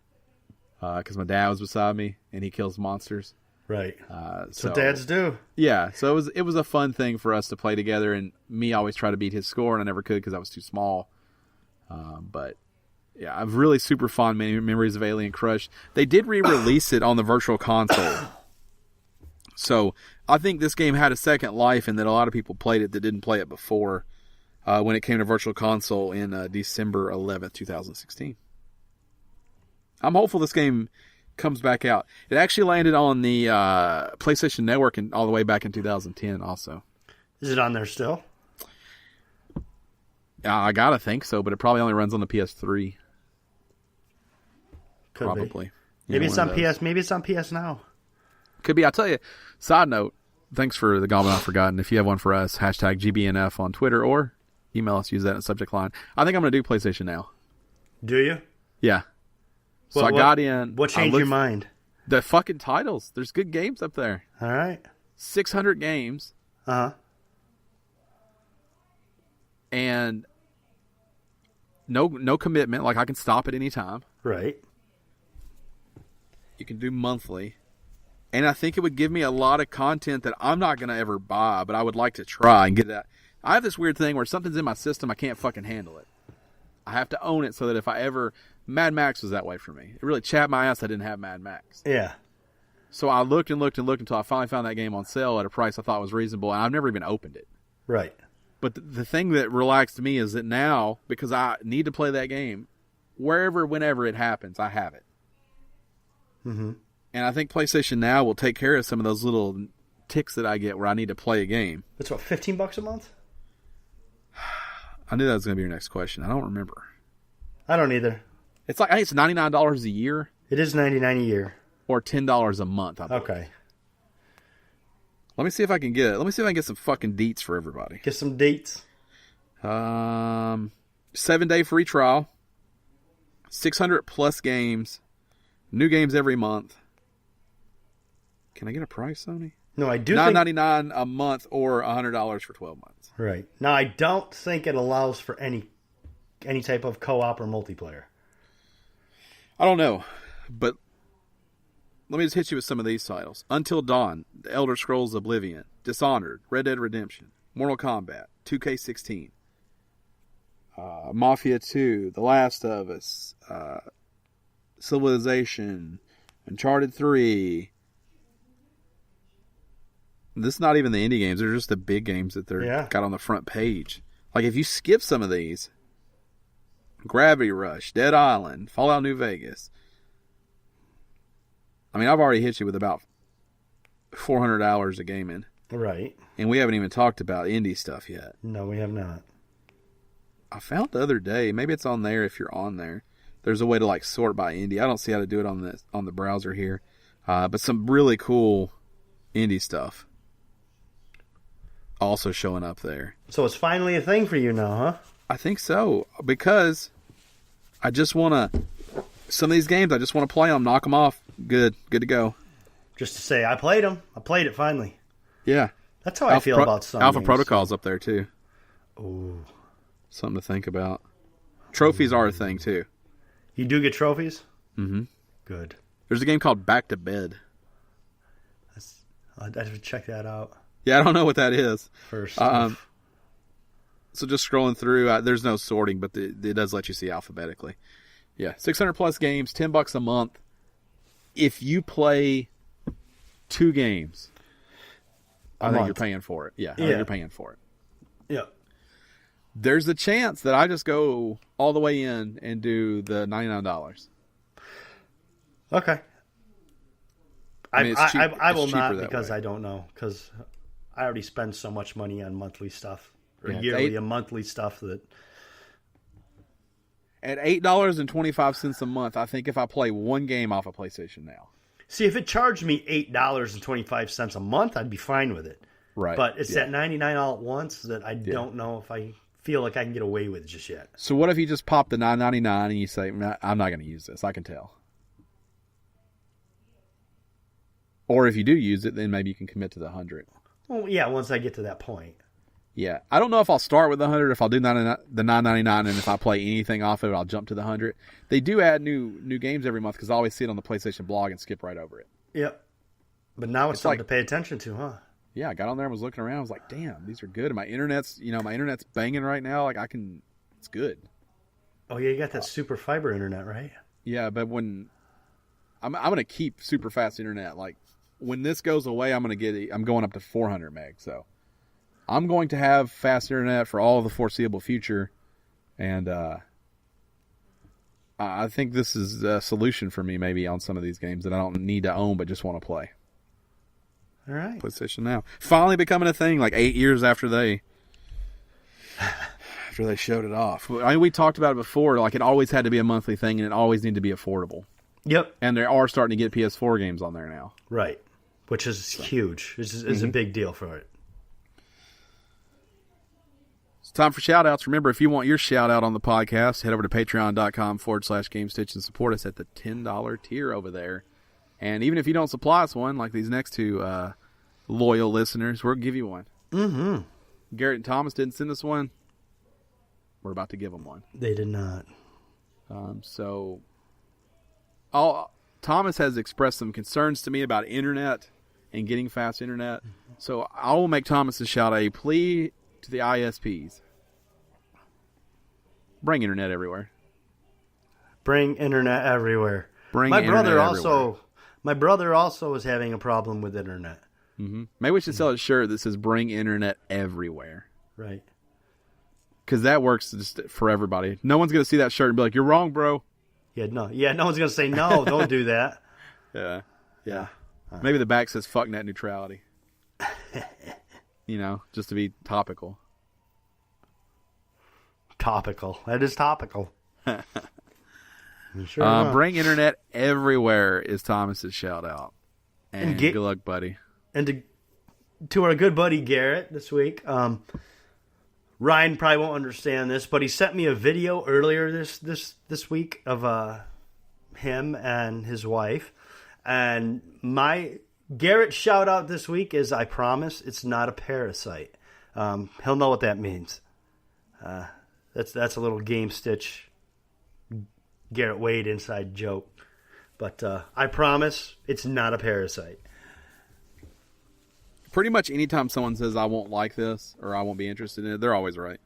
because my dad was beside me, and he kills monsters. Right. That's what dads do. Yeah. So it was a fun thing for us to play together, and me always try to beat his score, and I never could because I was too small. But yeah, I've really super fond memories of Alien Crush. They did re-release it on the Virtual Console. So I think this game had a second life, and that a lot of people played it that didn't play it before when it came to Virtual Console in December 11th, 2016. I'm hopeful this game comes back out. It actually landed on the PlayStation Network all the way back in 2010 also. Is it on there still? I gotta think so, but it probably only runs on the PS3. Could probably. Be. Maybe it's on PS. Maybe it's on PS Now. Could be. I'll tell you. Side note. Thanks for the Goblin Not Forgotten. If you have one for us, hashtag GBNF on Twitter or email us. Use that in the subject line. I think I'm going to do PlayStation Now. Do you? Yeah. So I got in. What changed your mind? The fucking titles. There's good games up there. All right. 600 games. Uh-huh. And no commitment. Like, I can stop at any time. Right. You can do monthly. And I think it would give me a lot of content that I'm not going to ever buy, but I would like to try and get that. I have this weird thing where something's in my system, I can't fucking handle it. I have to own it so that if I ever... Mad Max was that way for me. It really chapped my ass I didn't have Mad Max. Yeah. So I looked and looked and looked until I finally found that game on sale at a price I thought was reasonable, and I've never even opened it. Right. But the thing that relaxed me is that now, because I need to play that game, wherever, whenever it happens, I have it. Mm-hmm. And I think PlayStation Now will take care of some of those little ticks that I get where I need to play a game. That's what, $15 a month? I knew that was going to be your next question. I don't remember. I don't either. It's like, I think it's $99 a year. It is $99 a year. Or $10 a month, I believe. Okay. Let me see if I can get it. Let me see if I can get some fucking deets for everybody. Get some dates. 7-day free trial. 600 plus games. New games every month. Can I get a price, Sony? No, I do $9.99 a month or $100 for 12 months. Right. Now, I don't think it allows for any type of co-op or multiplayer. I don't know, but let me just hit you with some of these titles. Until Dawn, The Elder Scrolls Oblivion, Dishonored, Red Dead Redemption, Mortal Kombat, 2K16, Mafia 2, The Last of Us, Civilization, Uncharted 3. This is not even the indie games. They're just the big games that they're got on the front page. Like, if you skip some of these, Gravity Rush, Dead Island, Fallout New Vegas. I mean, I've already hit you with about 400 hours of gaming. Right. And we haven't even talked about indie stuff yet. No, we have not. I found the other day, maybe it's on there if you're on there. There's a way to like sort by indie. I don't see how to do it on the browser here. But some really cool indie stuff also showing up there. So it's finally a thing for you now, huh? I think so, because I just want to... Some of these games, I just want to play them, knock them off. Good to go. Just to say, I played them. I played it finally. Yeah. That's how I feel about some Alpha games. Protocol's up there, too. Ooh. Something to think about. Trophies are a thing, too. You do get trophies? Mm-hmm. Good. There's a game called Back to Bed. I'd have to check that out. Yeah, I don't know what that is. First. So just scrolling through, there's no sorting, but it does let you see alphabetically. Yeah, 600 plus games, $10 a month. If you play 2 games, I think you're paying for it. Yeah, I think you're paying for it. Yeah. There's a chance that I just go all the way in and do the $99. Okay. I mean, I will not, because way. I don't know, because I already spend so much money on monthly stuff, or Yeah, yearly and monthly stuff that... At $8.25 a month, I think if I play one game off of PlayStation Now. See, if it charged me $8.25 a month, I'd be fine with it. Right. But it's that $99 all at once that I don't know if I feel like I can get away with just yet. So what if you just pop the $9.99 and you say, I'm not going to use this, I can tell. Or if you do use it, then maybe you can commit to the 100. Well, yeah, once I get to that point. Yeah, I don't know if I'll start with the 100, if I'll do the $9.99, and if I play anything off of it, I'll jump to the 100. They do add new games every month, because I always see it on the PlayStation blog and skip right over it. Yep. But now it's something to pay attention to, huh? Yeah, I got on there and was looking around. I was like, damn, these are good. And my internet's banging right now. Like, it's good. Oh, yeah, you got that super fiber internet, right? Yeah, but when I'm going to keep super fast internet. Like, when this goes away, I'm going up to 400 meg. So I'm going to have fast internet for all of the foreseeable future. And I think this is a solution for me maybe on some of these games that I don't need to own but just want to play. All right. PlayStation Now. Finally becoming a thing like 8 years after they showed it off. I mean, we talked about it before. Like, it always had to be a monthly thing, and it always needed to be affordable. Yep. And they are starting to get PS4 games on there now. Right. Which is huge. It's a big deal for it. It's time for shout-outs. Remember, if you want your shout-out on the podcast, head over to patreon.com/Gamestitch and support us at the $10 tier over there. And even if you don't supply us one, like these next two loyal listeners, we'll give you one. Mm-hmm. Garrett and Thomas didn't send us one. We're about to give them one. They did not. Thomas has expressed some concerns to me about internet and getting fast internet. So I will make Thomas a plea to the ISPs. Bring internet everywhere. Bring internet everywhere. My brother also is having a problem with internet. Mm-hmm. Maybe we should sell a shirt that says "Bring internet everywhere." Right. Because that works just for everybody. No one's going to see that shirt and be like, "You're wrong, bro." No one's going to say, no, don't do that. Yeah. Maybe the back says "Fuck net neutrality." Just to be topical. Topical. That is topical. Sure bring internet everywhere is Thomas's shout out. And good luck, buddy. And to our good buddy Garrett this week. Ryan probably won't understand this, but he sent me a video earlier this week of him and his wife. And my Garrett shout out this week is, I promise it's not a parasite. He'll know what that means. That's a little Gamestitch Garrett Wade inside joke. But I promise it's not a parasite. Pretty much anytime someone says I won't like this or I won't be interested in it, they're always right.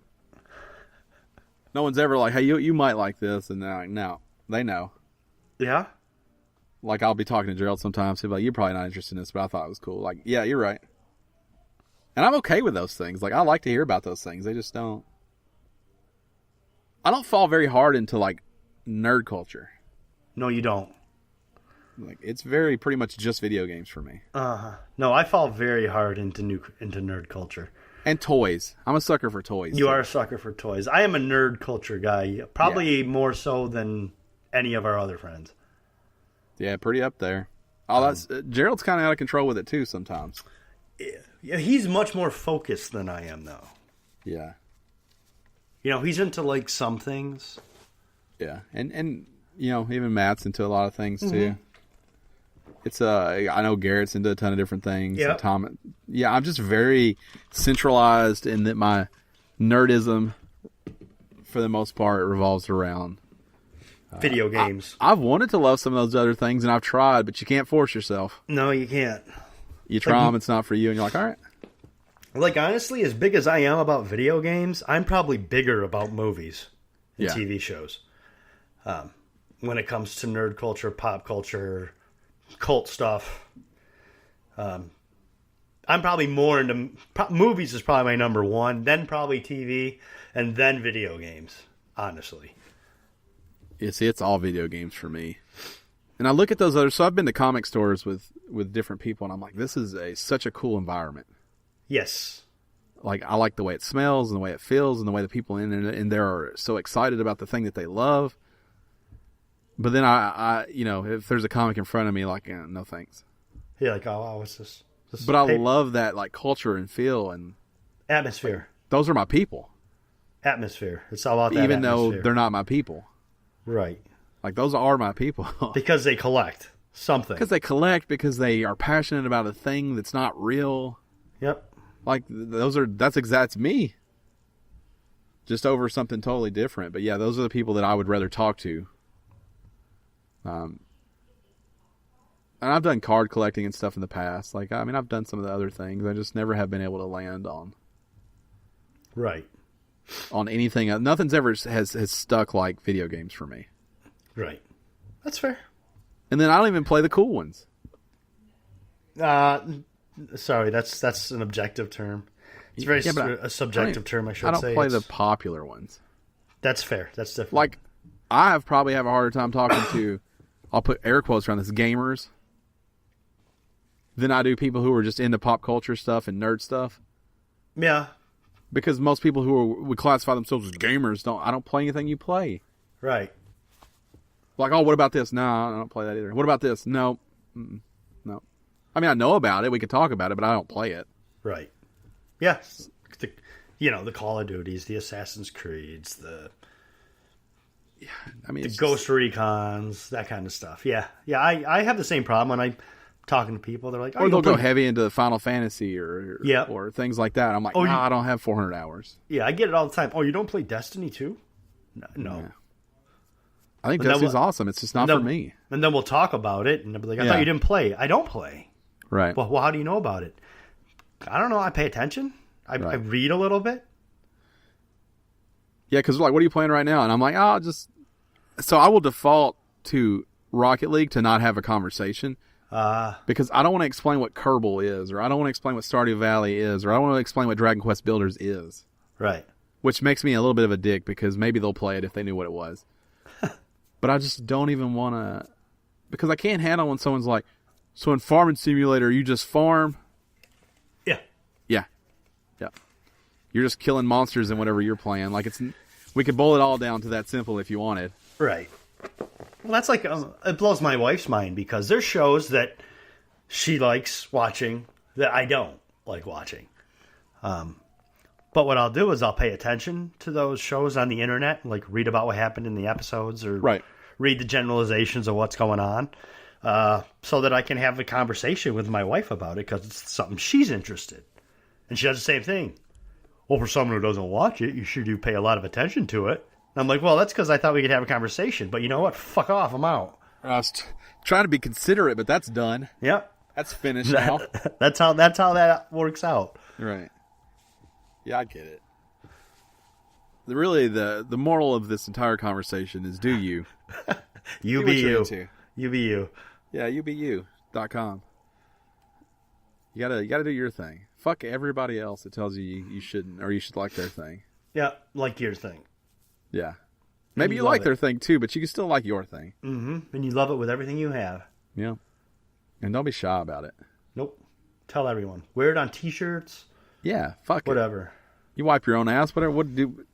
No one's ever like, hey, you might like this, and they're like, no. They know. Yeah? Like, I'll be talking to Gerald sometimes, he'll be like, you're probably not interested in this, but I thought it was cool. Like, yeah, you're right. And I'm okay with those things. Like, I like to hear about those things. They just don't. I don't fall very hard into, like, nerd culture. No, you don't. Like, it's pretty much just video games for me. No, I fall very hard into nerd culture. And toys. I'm a sucker for toys. You are a sucker for toys. I am a nerd culture guy. Probably more so than any of our other friends. Yeah, pretty up there. Gerald's kind of out of control with it too sometimes. Yeah, he's much more focused than I am, though. Yeah. He's into, like, some things. Yeah, and even Matt's into a lot of things too. It's I know Garrett's into a ton of different things. Yeah. I'm just very centralized in that my nerdism, for the most part, revolves around video games. I've wanted to love some of those other things, and I've tried, but you can't force yourself. No, you can't. You try them, it's not for you, and you're like, all right. Like, honestly, as big as I am about video games, I'm probably bigger about movies and TV shows. When it comes to nerd culture, pop culture, cult stuff, I'm probably more into movies. Is probably my number one, then probably TV, and then video games. Honestly, see, it's all video games for me. And I look at those others. So I've been to comic stores with different people, and I'm like, this is such a cool environment. Yes. Like, I like the way it smells and the way it feels and the way the people in there are so excited about the thing that they love. But then I if there's a comic in front of me, like, no thanks. Yeah, like, oh, what's this? But I love that, like, culture and feel and atmosphere. Like, those are my people. Atmosphere. It's all about that. Even though they're not my people. Right. Like, those are my people. Because they collect something. Because they are passionate about a thing that's not real. Yep. Like, that's me. Just over something totally different. But yeah, those are the people that I would rather talk to. And I've done card collecting and stuff in the past. Like, I mean, I've done some of the other things. I just never have been able to land on. Right. On anything. Nothing's ever has stuck like video games for me. Right. That's fair. And then I don't even play the cool ones. Sorry, that's an objective term. It's very a subjective term, I should say. I don't play the popular ones. That's fair. That's different. Like, I probably have a harder time talking to, I'll put air quotes around this, gamers, than I do people who are just into pop culture stuff and nerd stuff. Yeah. Because most people who would classify themselves as gamers I don't play anything you play. Right. Like, oh, what about this? No, I don't play that either. What about this? No. No. I mean, I know about it. We could talk about it, but I don't play it. Right. Yes. The Call of Duties, the Assassin's Creeds, the Ghost Recons, that kind of stuff. Yeah. Yeah, I have the same problem when I'm talking to people. They're like, or they'll go heavy into Final Fantasy or things like that. I'm like, I don't have 400 hours. Yeah, I get it all the time. Oh, you don't play Destiny 2? No. Yeah. I think Destiny's awesome. It's just not for me. And then we'll talk about it, and they'll be like, I thought you didn't play. I don't play. Right. Well, how do you know about it? I don't know. I pay attention. I read a little bit. Yeah, because like, what are you playing right now? And I'm like, so I will default to Rocket League to not have a conversation. Because I don't want to explain what Kerbal is, or I don't want to explain what Stardew Valley is, or I don't want to explain what Dragon Quest Builders is. Right. Which makes me a little bit of a dick, because maybe they'll play it if they knew what it was. But I just don't even want to, because I can't handle when someone's like, so in Farming Simulator, you just farm? Yeah. Yeah. Yeah. You're just killing monsters in whatever you're playing. Like, we could boil it all down to that simple if you wanted. Right. Well, that's like, it blows my wife's mind, because there's shows that she likes watching that I don't like watching. But what I'll do is I'll pay attention to those shows on the internet, like read about what happened in the episodes, or read the generalizations of what's going on, so that I can have a conversation with my wife about it, because it's something she's interested. And she does the same thing. Well, for someone who doesn't watch it, you sure do pay a lot of attention to it. And I'm like, well, that's because I thought we could have a conversation. But you know what? Fuck off. I'm out. I was trying to be considerate, but that's done. Yep. That's finished now. That's how that works out. Right. Yeah, I get it. Really, the moral of this entire conversation is do you. You be you. You be you. Yeah, youbeyou.com. You gotta do your thing. Fuck everybody else that tells you shouldn't, or you should like their thing. Yeah, like your thing. Yeah. Maybe you like their thing too, but you can still like your thing. Mm-hmm. And you love it with everything you have. Yeah. And don't be shy about it. Nope. Tell everyone. Wear it on t-shirts. Yeah, fuck whatever. You wipe your own ass, whatever. What do?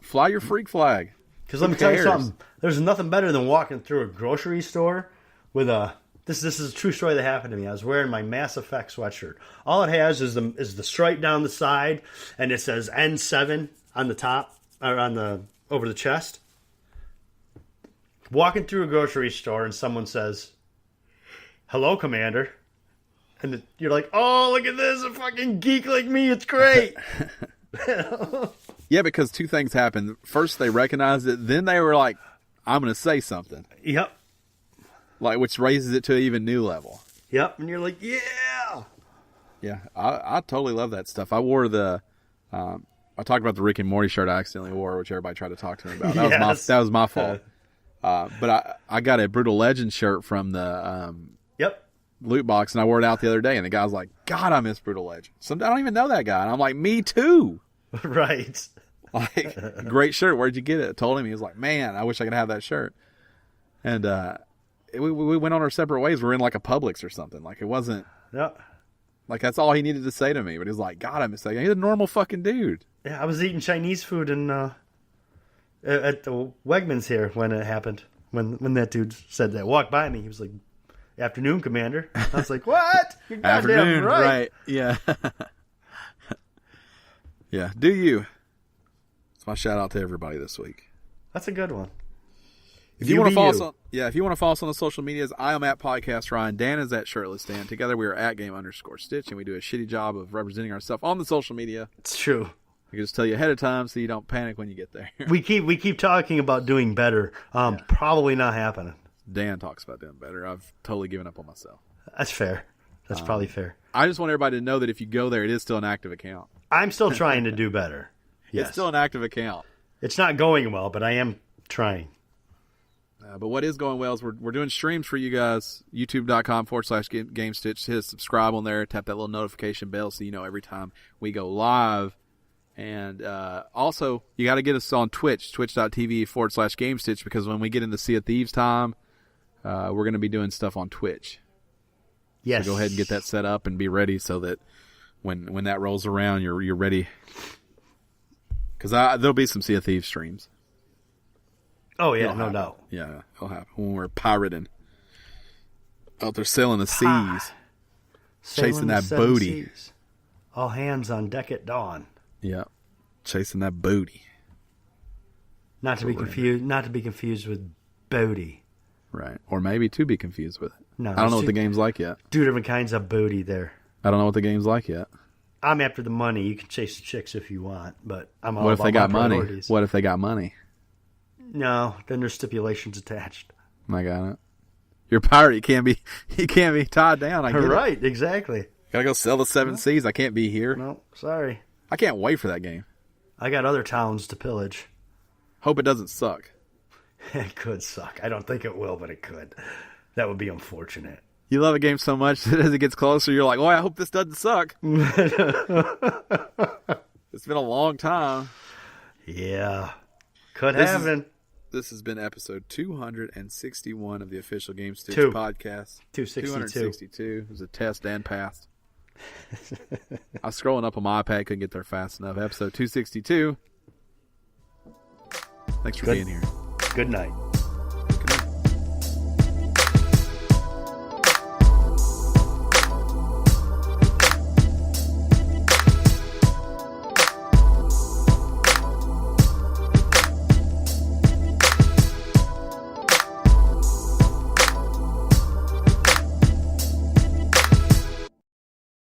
Fly your freak flag. Because let me tell you something. There's nothing better than walking through a grocery store with a... This is a true story that happened to me. I was wearing my Mass Effect sweatshirt. All it has is the stripe down the side, and it says N7 on the top, or over the chest. Walking through a grocery store, and someone says, "Hello, Commander." And you're like, oh, look at this, a fucking geek like me, it's great. Yeah, because two things happened. First, they recognized it. Then they were like, I'm going to say something. Yep. Like, which raises it to an even new level. Yep. And you're like, yeah. Yeah, I totally love that stuff. I wore I talked about the Rick and Morty shirt I accidentally wore, which everybody tried to talk to me about. That was my fault. But I got a Brutal Legend shirt from the loot box, and I wore it out the other day, and the guy was like, God, I miss Brutal Legend. I don't even know that guy. And I'm like, me too. Right. Like, great shirt. Where'd you get it? I told him. He was like, man, I wish I could have that shirt. And we went on our separate ways. We're in like a Publix or something. Like, it wasn't... Yeah. Like, that's all he needed to say to me. But he was like, God, I miss that guy. He's a normal fucking dude. Yeah, I was eating Chinese food at the Wegmans here when it happened. When that dude said that. Walked by me. He was like, afternoon, Commander. I was like, what? You're goddamn afternoon, right. Yeah. Yeah, do you. It's my shout out to everybody this week. That's a good one. If you want to follow us on the social medias, I am at Podcast Ryan. Dan is at Shirtless Dan. Together we are at Game_Stitch, and we do a shitty job of representing ourselves on the social media. It's true. I can just tell you ahead of time so you don't panic when you get there. We keep talking about doing better. Probably not happening. Dan talks about doing better. I've totally given up on myself. That's fair. That's probably fair. I just want everybody to know that if you go there, it is still an active account. I'm still trying to do better. Yes. It's still an active account. It's not going well, but I am trying. But what is going well is we're doing streams for you guys. YouTube.com/GameStitch. Hit subscribe on there. Tap that little notification bell so you know every time we go live. And also, you got to get us on Twitch, twitch.tv/Gamestitch, because when we get into Sea of Thieves time, we're going to be doing stuff on Twitch. Yes. So go ahead and get that set up and be ready so that when that rolls around, you're ready. Because there'll be some Sea of Thieves streams. Oh, yeah, no doubt. Yeah, it'll happen when we're pirating. Out there sailing the seas. Chasing that booty. Seas. All hands on deck at dawn. Yeah. Chasing that booty. Not to be confused with booty. Right. Or maybe to be confused with it. No, I don't know what the game's like yet. Two different kinds of booty there. I don't know what the game's like yet. I'm after the money. You can chase the chicks if you want, but I'm all What if about they got my money? priorities. What if they got money? No, then there's stipulations attached. I got it. You're a pirate. You can't be tied down. I get Right, it. Exactly. Gotta go sell the seven seas. I can't be here. No, sorry. I can't wait for that game. I got other towns to pillage. Hope it doesn't suck. It could suck. I don't think it will, but it could. That would be unfortunate. You love a game so much that as it gets closer, you're like, "Oh, I hope this doesn't suck." It's been a long time. Yeah, could happen. This has been episode 261 of the official Gamestitch Podcast. 262. It was a test and passed. I was scrolling up on my iPad, couldn't get there fast enough. Episode 262. Thanks for being here. Good night.